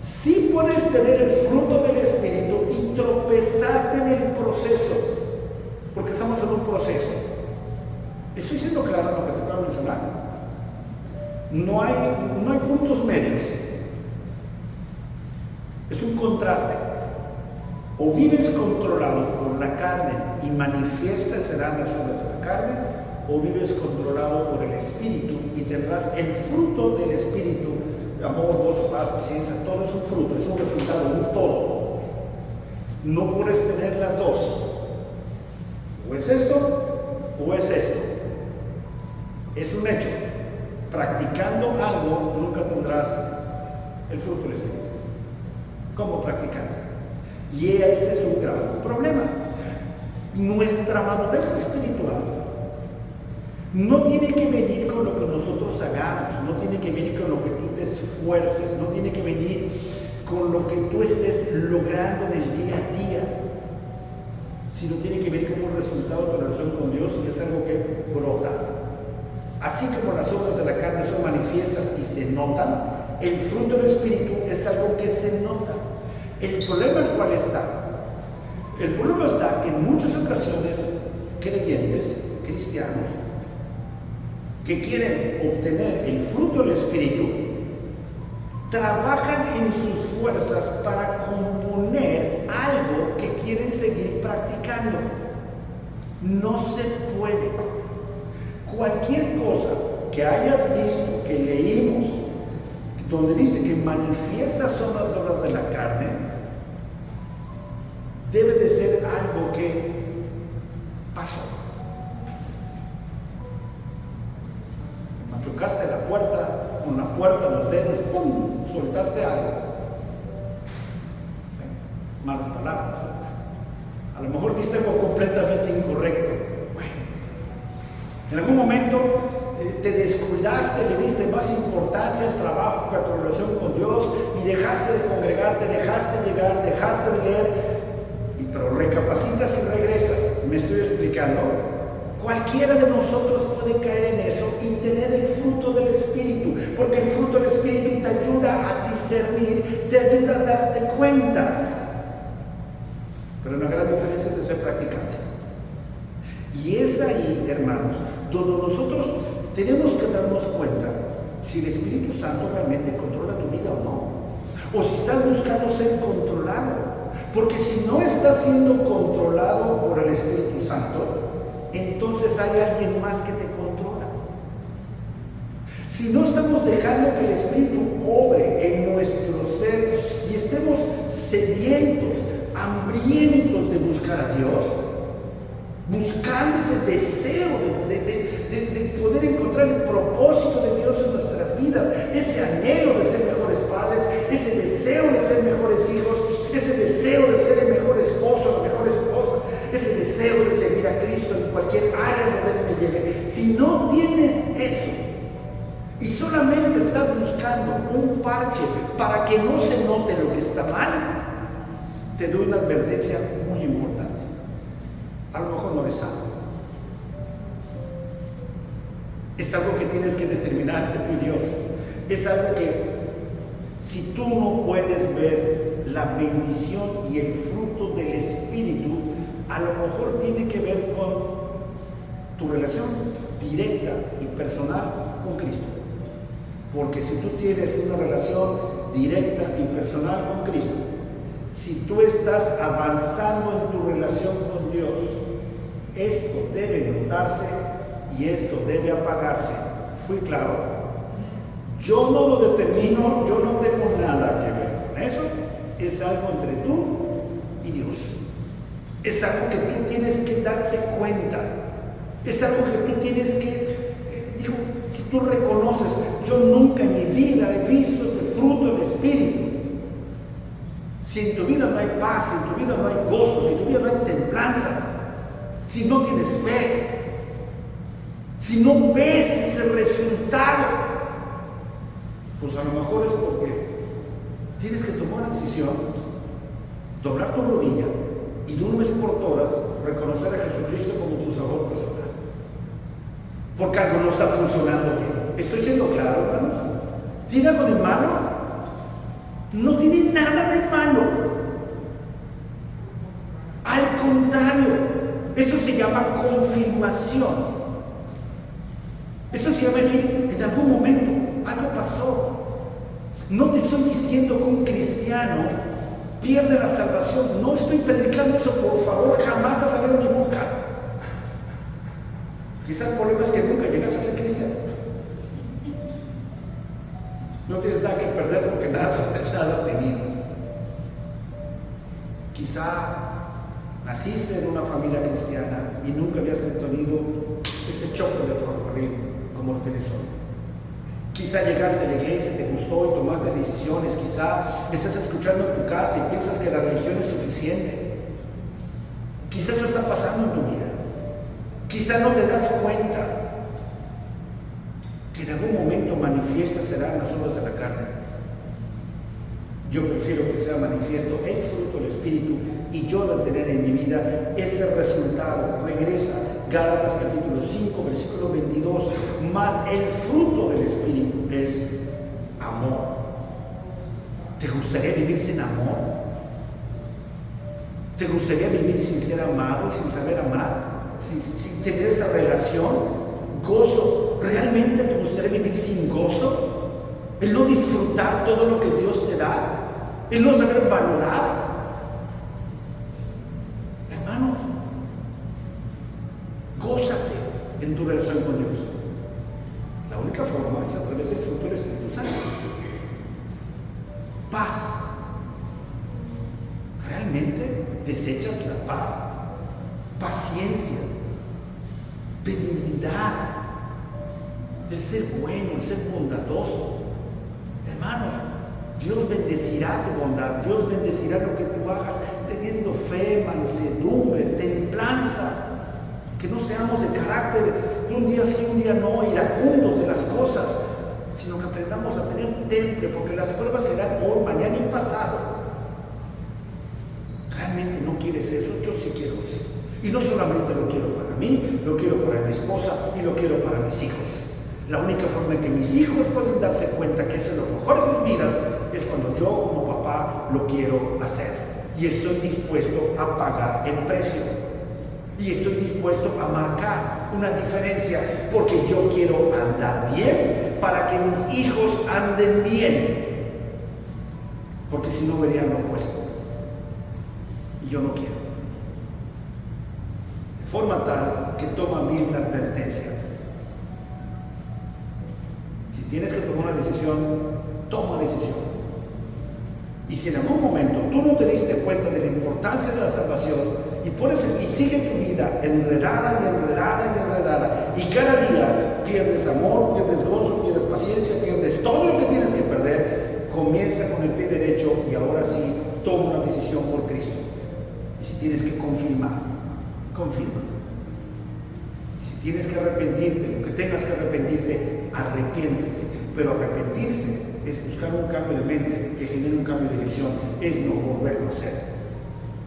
Sí puedes tener el fruto del Espíritu y tropezarte en el proceso, porque estamos en un proceso. ¿Estoy siendo claro en lo que te puedo mencionar? No hay puntos medios. Es un contraste. O vives controlado por la carne y manifiestas serán las obras de la carne, o vives controlado por el Espíritu y tendrás el fruto del Espíritu: amor, gozo, paz, paciencia. Todo es un fruto, es un resultado, un todo. No puedes tener las dos. O es esto o es esto. Es un hecho. Practicando algo nunca tendrás el fruto del Espíritu. ¿Cómo practicando? Y ese es un gran problema. Nuestra madurez espiritual no tiene que venir con lo que nosotros hagamos, no tiene que venir con lo que tú te esfuerces, no tiene que venir con lo que tú estés logrando en el día a día, sino tiene que venir como un resultado de tu relación con Dios, y es algo que brota. Así como las obras de la carne son manifiestas y se notan, el fruto del Espíritu es algo que se nota. El problema es cuál está. El problema está que en muchas ocasiones creyentes, cristianos, que quieren obtener el fruto del Espíritu, trabajan en sus fuerzas para componer algo que quieren seguir practicando. No se puede. Cualquier cosa que hayas visto, que leímos, donde dice que manifiestas son las obras de la carne, debe de ser algo que pasó. Machucaste la puerta, con la puerta, los dedos, ¡pum!, soltaste algo. Malas palabras. A lo mejor diste algo completamente incorrecto. Bueno, en algún momento te descuidaste, le diste más importancia al trabajo que a tu relación con Dios y dejaste de congregarte, dejaste de llegar, dejaste de leer, pero recapacitas y regresas. ¿Me estoy explicando? Cualquiera de nosotros puede caer en eso y tener el fruto del Espíritu, porque el fruto del Espíritu te discernir, te ayuda a darte cuenta. Pero una gran diferencia es de ser practicante. Y es ahí, hermanos, donde nosotros tenemos que darnos cuenta si el Espíritu Santo realmente controla tu vida o no. O si estás buscando ser controlado. Porque si no estás siendo controlado por el Espíritu Santo, entonces hay alguien más que te controla. Si no estamos dejando que el Espíritu obre en nuestro ser y estemos sedientos, hambrientos de buscar a Dios, buscando ese deseo de poder encontrar el propósito de Dios en nuestras vidas, ese anhelo de ser mejores padres, ese deseo de ser mejores hijos, ese deseo de ser el mejor esposo, la mejor esposa, ese deseo de servir a Cristo en cualquier área donde me lleve. Si no tienes eso y solamente estás buscando un parche para que no se note lo que está mal, te doy una advertencia muy importante. A lo mejor no eres salvo. Es algo que tienes que determinarte tú y Dios. Es algo que, si tú no puedes ver la bendición y el fruto del Espíritu, a lo mejor tiene que ver con tu relación directa y personal con Cristo. Porque si tú tienes una relación directa y personal con Cristo, si tú estás avanzando en tu relación con Dios, esto debe notarse y esto debe apagarse. ¿Fui claro? Yo no lo determino, yo no tengo nada que ver con eso. Es algo entre tú y Dios. Es algo que tú tienes que darte cuenta. Es algo que tú tienes que, si tú reconoces, yo nunca en mi vida he visto ese fruto del Espíritu. Si en tu vida no hay paz, si en tu vida no hay gozo, si en tu vida no hay templanza, si no tienes fe, si no ves ese resultado, pues a lo mejor es porque tienes que tomar una decisión, doblar tu rodilla y de una vez por todas reconocer a Jesucristo como tu Salvador personal. Porque algo no está funcionando bien. ¿Estoy siendo claro, hermanos? ¿Tiene algo de malo? No tiene nada de malo. Al contrario, esto se llama confirmación. Esto se llama decir, en algún momento algo pasó. No te estoy diciendo que un cristiano pierde la salvación. No estoy predicando eso, por favor, jamás ha salido de mi boca. Quizás el problema es que nunca llegas a ser cristiano. No tienes nada que perder porque nada has tenido. Quizá naciste en una familia cristiana y nunca habías tenido este choque de ferrocarril como lo tienes hoy. Quizá llegaste a la iglesia, te gustó y tomaste decisiones. Quizá estás escuchando en tu casa y piensas que la religión es suficiente. Quizá eso está pasando en tu vida. Quizá no te das cuenta que en algún momento manifiestas serán las obras de la carne. Yo prefiero que sea manifiesto el fruto del Espíritu y yo de tener en mi vida ese resultado. Regresa Gálatas capítulo 5, versículo 22. Más el fruto del Espíritu es amor. ¿Te gustaría vivir sin amor? ¿Te gustaría vivir sin ser amado, sin saber amar? Sin tener esa relación? Gozo. ¿Realmente te gustaría vivir sin gozo? El no disfrutar todo lo que Dios te da. El no saber valorar. Hermano, gózate en tu relación con Dios. La única forma es a través del fruto del Espíritu Santo. Paz. ¿Realmente desechas la paz? Paciencia, benignidad, el ser bueno, el ser bondadoso. Hermanos, Dios bendecirá tu bondad, Dios bendecirá lo que tú hagas teniendo fe, mansedumbre, templanza. Que no seamos de carácter de un día sí, un día no, iracundos de las cosas, sino que aprendamos a tener temple, porque las pruebas serán hoy, mañana y pasado. ¿Realmente no quieres eso? Yo sí quiero eso. Y no solamente lo quiero para mí, lo quiero para mi esposa y lo quiero para mis hijos. La única forma en que mis hijos pueden darse cuenta que eso es lo mejor de sus vidas es cuando yo como papá lo quiero hacer. Y estoy dispuesto a pagar el precio. Y estoy dispuesto a marcar una diferencia porque yo quiero andar bien para que mis hijos anden bien. Porque si no verían lo opuesto. Y yo no quiero. De forma tal que toma bien la advertencia. Si tienes que tomar una decisión, toma una decisión. Y si en algún momento tú no te diste cuenta de la importancia de la salvación y sigue tu vida enredada y enredada y enredada, y cada día pierdes amor, pierdes gozo, pierdes paciencia, pierdes todo lo que tienes que perder, comienza con el pie derecho y ahora sí toma una decisión por Cristo. Y si tienes que confirmar, confirma. Si tienes que arrepentirte, lo que tengas que arrepentirte, arrepiéntete. Pero arrepentirse es buscar un cambio de mente que genere un cambio de dirección, es no volverlo a hacer.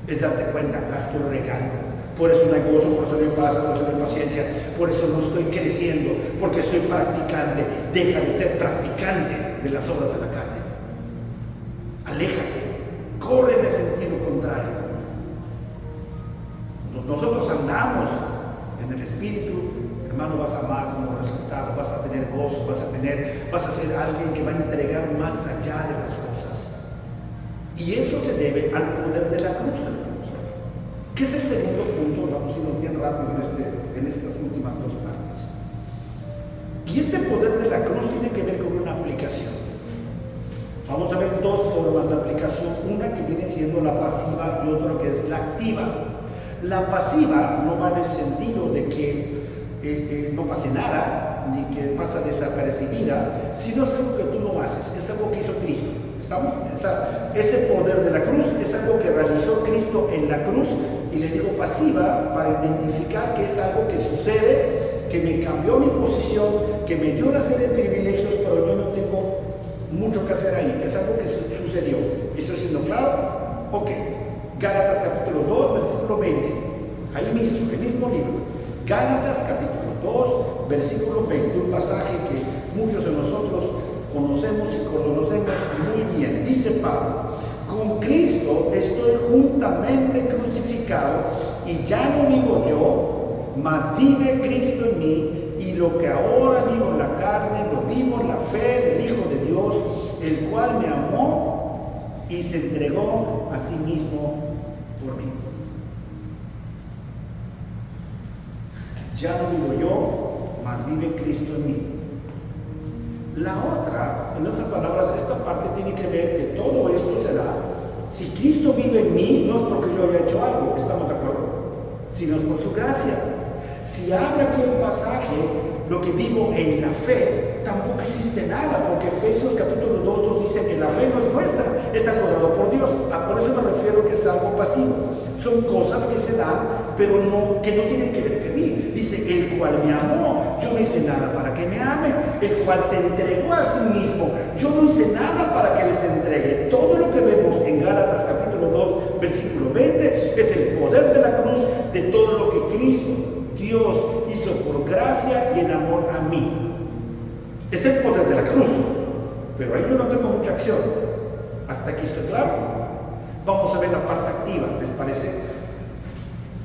Es darte cuenta, la estoy regando. Por eso no hay gozo, por eso no hay paz, por eso no hay paciencia, por eso no estoy creciendo, porque soy practicante. Deja de ser practicante de las obras de la carne. Aléjate, corre en el sentido contrario. Nosotros andamos en el Espíritu, hermano, vas a amar como resultado, vas a tener gozo, vas a ser alguien que va a entregar más allá de las cosas. Y eso se debe al poder de la cruz, hermanos. ¿Qué es el segundo punto? Vamos a ir bien rápido en estas últimas dos partes. Y este poder de la cruz tiene que ver con una aplicación. Vamos a ver dos formas de aplicación, una que viene siendo la pasiva y otra que es la activa. La pasiva no va en el sentido de que no pase nada, ni que pasa desapercibida, sino es algo que tú no haces, es algo que hizo Cristo. ¿Estamos? O sea, ese poder de la cruz es algo que realizó Cristo en la cruz, y le digo pasiva para identificar que es algo que sucede, que me cambió mi posición, que me dio una serie de privilegios, pero yo no tengo mucho que hacer ahí, es algo que sucedió. ¿Estoy siendo claro? Ok. Gálatas capítulo 2, versículo 20, ahí mismo, el mismo libro. Gálatas capítulo 2, versículo 20, un pasaje que muchos de nosotros conocemos y conocemos muy bien. Dice Pablo: con Cristo estoy juntamente crucificado, y ya no vivo yo, mas vive Cristo en mí, y lo que ahora vivo en la carne, lo vivo en la fe del Hijo de Dios, el cual me amó y se entregó a sí mismo por mí. Ya no vivo yo, mas vive Cristo en mí. La otra, en otras palabras, esta parte tiene que ver que todo esto se da. Si Cristo vive en mí, no es porque yo haya hecho algo, ¿estamos de acuerdo? Sino es por su gracia. Si habla aquí un pasaje, lo que vivo en la fe, tampoco existe nada, porque Efesios capítulo 2 dice que la fe no es nuestra, es algo dado por Dios. Por eso me refiero que es algo pasivo. Son cosas que se dan, pero que no tienen que ver con mí. Dice: el cual me amó, yo no hice nada para que me ame. El cual se entregó a sí mismo, yo no hice nada para que les entregue. Todo lo que vemos en Gálatas capítulo 2, versículo 20, es el poder de la cruz, de todo lo que Cristo, Dios, hizo por gracia y en amor a mí. Es el poder de la cruz, pero ahí yo no tengo mucha acción. ¿Hasta aquí estoy claro? Vamos a ver la parte activa, ¿les parece?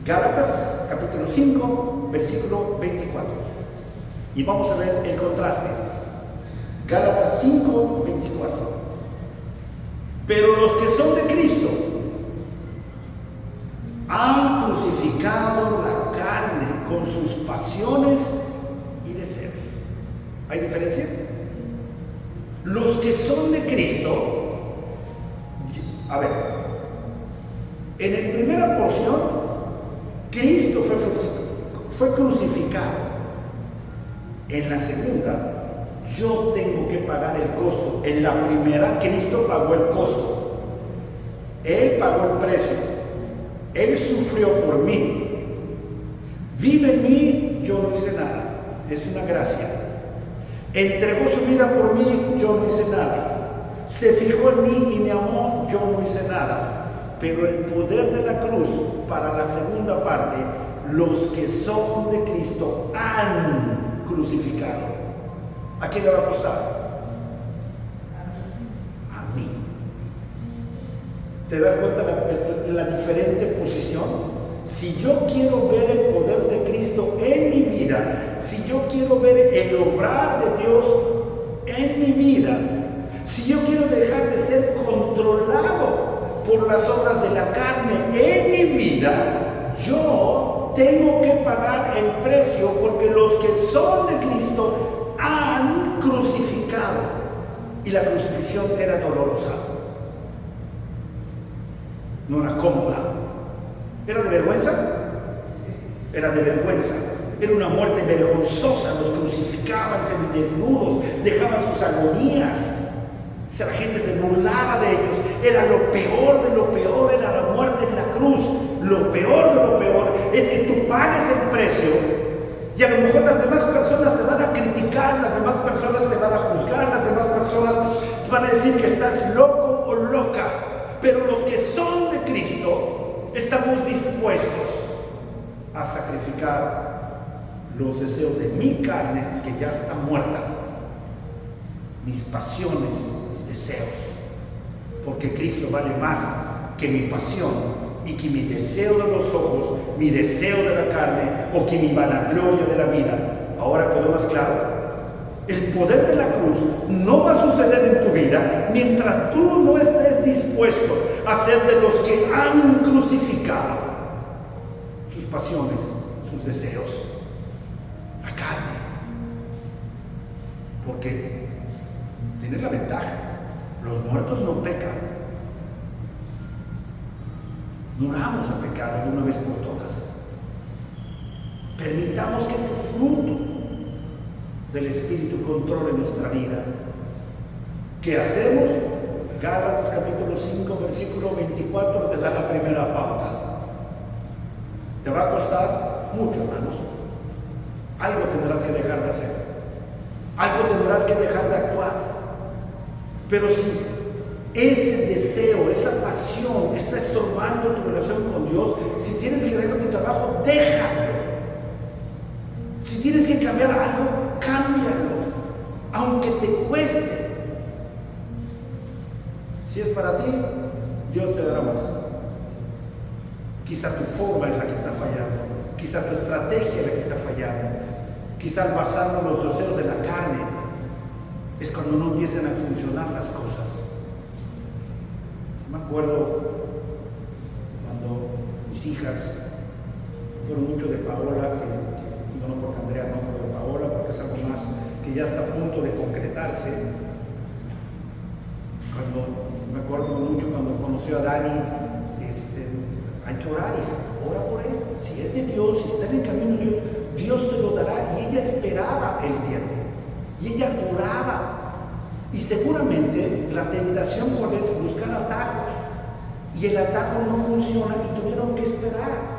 Gálatas capítulo 5, versículo 24. Y vamos a ver el contraste. Gálatas 5, 24. Pero los que son de Cristo han crucificado la carne con sus pasiones y deseos. ¿Hay diferencia? Los que son de Cristo, a ver, en la primera porción, Cristo fue crucificado. En la segunda, yo tengo que pagar el costo. En la primera, Cristo pagó el costo. Él pagó el precio. Él sufrió por mí. Vive en mí, yo no hice nada. Es una gracia. Entregó su vida por mí, yo no hice nada. Se fijó en mí y me amó, yo no hice nada. Pero el poder de la cruz, para la segunda parte, los que son de Cristo han crucificado. ¿A quién le va a costar? A mí. ¿Te das cuenta la diferente posición? Si yo quiero ver el poder de Cristo en mi vida, si yo quiero ver el obrar de Dios en mi vida, si yo quiero dejar de ser controlado por las obras de la carne en mi vida, yo tengo que pagar el precio, porque los que son de Cristo han crucificado, y la crucifixión era dolorosa, no era cómoda. ¿Era de vergüenza? Era de vergüenza. Era una muerte vergonzosa. Los crucificaban semidesnudos, dejaban sus agonías. O sea, la gente se burlaba de ellos. Era lo peor de lo peor, era la muerte en la cruz. Lo peor de lo peor es que tú pagues el precio, y a lo mejor las demás personas te van a criticar, las demás personas te van a juzgar, las demás personas te van a decir que estás loco o loca. Pero los que son de Cristo estamos dispuestos a sacrificar los deseos de mi carne, que ya está muerta, mis pasiones, mis deseos, porque Cristo vale más que mi pasión y que mi deseo de los ojos, mi deseo de la carne, o que mi vanagloria de la vida. Ahora quedó más claro. El poder de la cruz no va a suceder en tu vida mientras tú no estés dispuesto a ser de los que han crucificado sus pasiones, sus deseos, la carne. Porque tienes la ventaja: los muertos no pecan. Muramos al pecado de una vez por todas. Permitamos que ese fruto del Espíritu controle nuestra vida. ¿Qué hacemos? Gálatas capítulo 5, versículo 24 te da la primera pauta. Te va a costar mucho, hermanos. Algo tendrás que dejar de hacer. Algo tendrás que dejar de actuar. Pero si ese deseo, esa pasión está estorbando tu relación con Dios, si tienes que dejar tu trabajo, déjalo. Si tienes que cambiar algo, cámbialo, aunque te cueste. Si es para ti, Dios te dará más. Quizá tu forma es la que está fallando, quizá tu estrategia es la que está fallando, quizá basarnos en los deseos de la carne es cuando no empiezan a funcionar las cosas. Me acuerdo cuando mis hijas fueron mucho de Paola, no porque Andrea no, pero de Paola, porque es algo más que ya está a punto de concretarse. Me acuerdo mucho cuando conoció a Dani, hay que orar, hija, ora por él. Si es de Dios, si está en el camino de Dios, Dios te lo dará. Y ella esperaba el tiempo, y ella oraba, y seguramente la tentación cuál es buscar atajos, y el atajo no funciona y tuvieron que esperar.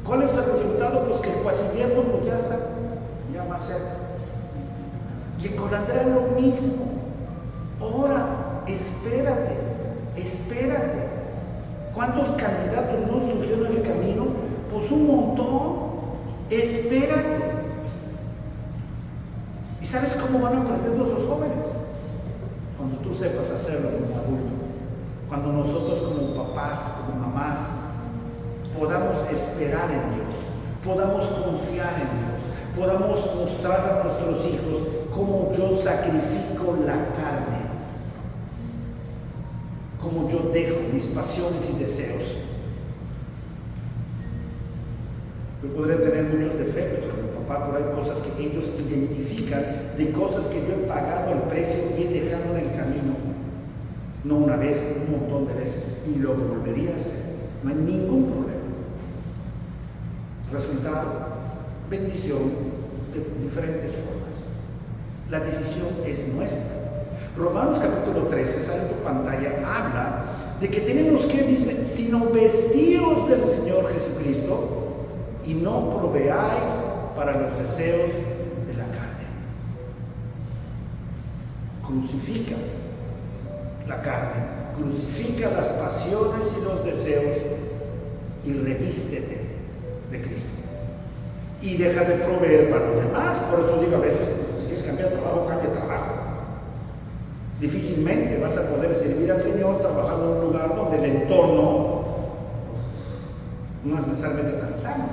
¿Cuál es el resultado? Pues que el cuasillero pues ya está, ya más cerca. Y con Andrea lo mismo. Ora, espérate, espérate. ¿Cuántos candidatos no surgieron en el camino? Pues un montón. Espérate. ¿Y sabes cómo van a aprender nuestros jóvenes? Cuando tú sepas hacerlo como adulto. Cuando nosotros como papás, como mamás, podamos esperar en Dios, podamos confiar en Dios, podamos mostrar a nuestros hijos cómo yo sacrifico la carne, cómo yo dejo mis pasiones y deseos. Yo podré tener muchos defectos con mi papá, pero hay cosas que ellos identifican, de cosas que yo he pagado el precio y he dejado en el camino, no una vez, un montón de veces, y lo volvería a hacer. No hay ningún problema. Resultado, bendición de diferentes formas. La decisión es nuestra. Romanos capítulo 13, sale en tu pantalla, habla de que tenemos que, dice, sino vestíos del Señor Jesucristo y no proveáis para los deseos de la carne. Crucifica la carne, crucifica las pasiones y los deseos y revístete de Cristo. Y deja de proveer para los demás. Por eso digo, a veces quieres cambiar de trabajo, cambia de trabajo. Difícilmente vas a poder servir al Señor trabajando en un lugar donde el entorno no es necesariamente tan sano.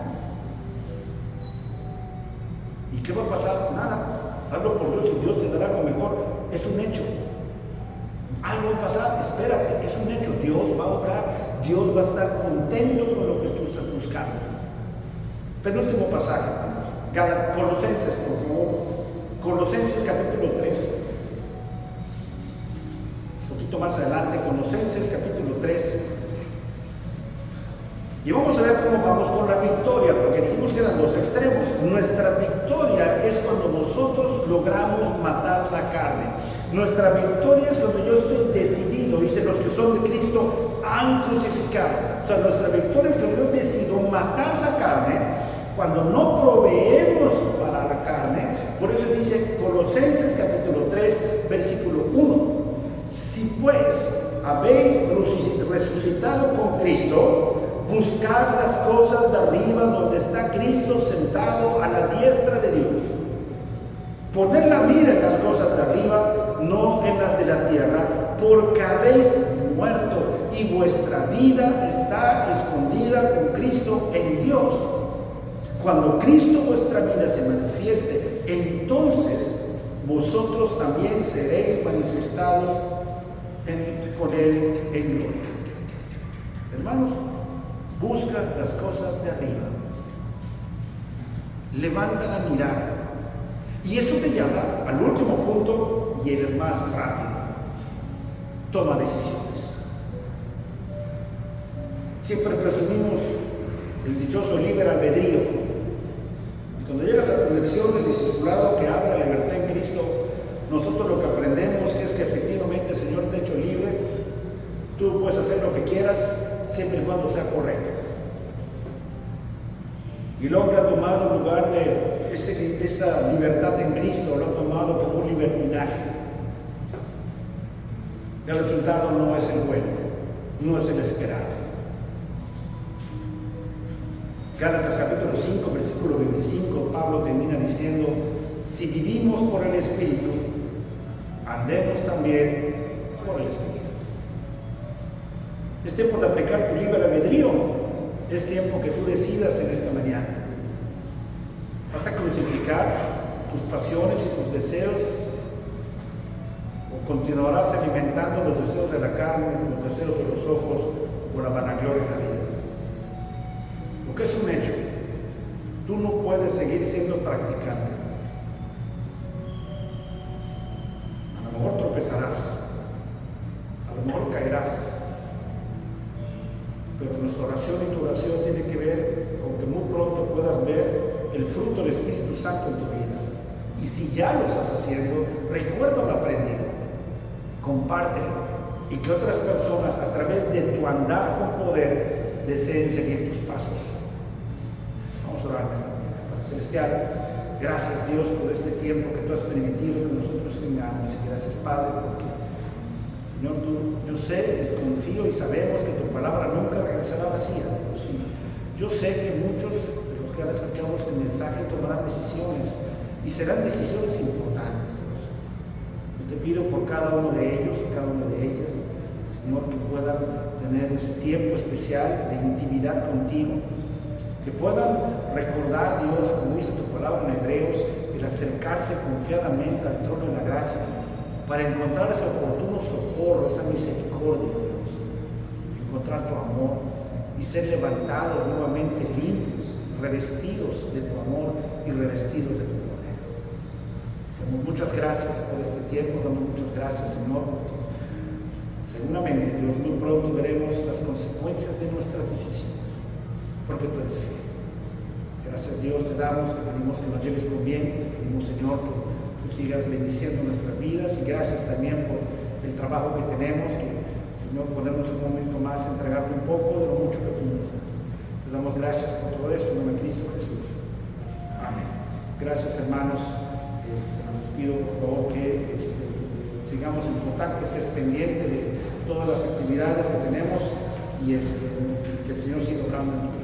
¿Y qué va a pasar? Nada. Hazlo por Dios y Dios te dará lo mejor. Es un hecho. Algo va a pasar, espérate, es un hecho. Dios va a obrar, Dios va a estar contento con lo que tú estás buscando. Penúltimo pasaje, Colosenses, por favor. Colosenses capítulo 3. Un poquito más adelante, Colosenses capítulo 3. Y vamos a ver cómo vamos con la victoria, porque dijimos que eran dos extremos. Nuestra victoria es cuando nosotros logramos matar la carne. Nuestra victoria es cuando yo estoy decidido, dice, los que son de Cristo han crucificado. O sea, nuestra victoria es cuando yo decido matar la carne, cuando no proveemos para la carne. Por eso dice Colosenses capítulo 3, versículo 1. Si pues habéis resucitado con Cristo, buscad las cosas de arriba donde está Cristo sentado a la diestra de Dios. Poner la mira en las cosas de arriba, no en las de la tierra, porque habéis muerto y vuestra vida está escondida con Cristo en Dios. Cuando Cristo vuestra vida se manifieste, entonces vosotros también seréis manifestados con Él en gloria. Hermanos, busca las cosas de arriba. Levanta la mirada. Y eso te lleva al último punto y el más rápido. Toma decisiones. Siempre presumimos el dichoso libre albedrío. Y cuando llegas a tu lección del discipulado que habla de la libertad en Cristo, nosotros lo que aprendemos es que efectivamente el Señor te ha hecho libre. Tú puedes hacer lo que quieras, siempre y cuando sea correcto. Y el hombre ha tomado en lugar de esa libertad en Cristo, lo ha tomado como un libertinaje. El resultado no es el bueno, no es el esperado. Gálatas capítulo 5, versículo 25, Pablo termina diciendo: si vivimos por el Espíritu, andemos también por el Espíritu. Es tiempo de aplicar tu libre albedrío. Es tiempo que tú decidas en esta mañana. ¿Vas a crucificar tus pasiones y tus deseos? ¿O continuarás alimentando los deseos de la carne, los deseos de los ojos, por la vanagloria de la vida? Porque es un hecho. Tú no puedes seguir siendo practicante. A lo mejor tropezarás. A lo mejor caerás. Pero nuestra oración y tu oración tiene que ver con que muy pronto puedas ver el fruto del Espíritu Santo en tu vida. Y si ya lo estás haciendo, recuerda lo aprendido, compártelo, y que otras personas a través de tu andar con poder deseen seguir tus pasos. Vamos a orar en esta mañana. Padre Celestial, gracias Dios por este tiempo que tú has permitido que nosotros tengamos, y gracias Padre porque Señor, yo sé, confío y sabemos que tu palabra nunca regresará vacía, Dios. Yo sé que muchos de los que han escuchado este mensaje tomarán decisiones y serán decisiones importantes, Dios. Yo te pido por cada uno de ellos y cada una de ellas, Señor, que puedan tener ese tiempo especial de intimidad contigo, que puedan recordar, Dios, como dice tu palabra en Hebreos, el acercarse confiadamente al trono de la gracia, para encontrar ese oportuno socorro, esa misericordia, Dios, encontrar tu amor y ser levantados nuevamente limpios, revestidos de tu amor y revestidos de tu poder. Damos muchas gracias por este tiempo, damos muchas gracias, Señor. Seguramente, Dios, muy pronto veremos las consecuencias de nuestras decisiones, porque tú eres fiel. Gracias, Dios, te damos, te pedimos que nos lleves con bien, te pedimos, Señor, que sigas bendiciendo nuestras vidas, y gracias también por el trabajo que tenemos, que Señor podemos un momento más entregarte un poco de lo mucho que tú nos das. Te damos gracias por todo esto en nombre de Cristo Jesús. Amén. Gracias, hermanos. Les pido por favor que sigamos en contacto, estés pendiente de todas las actividades que tenemos, y que el Señor siga obrando en tu vida.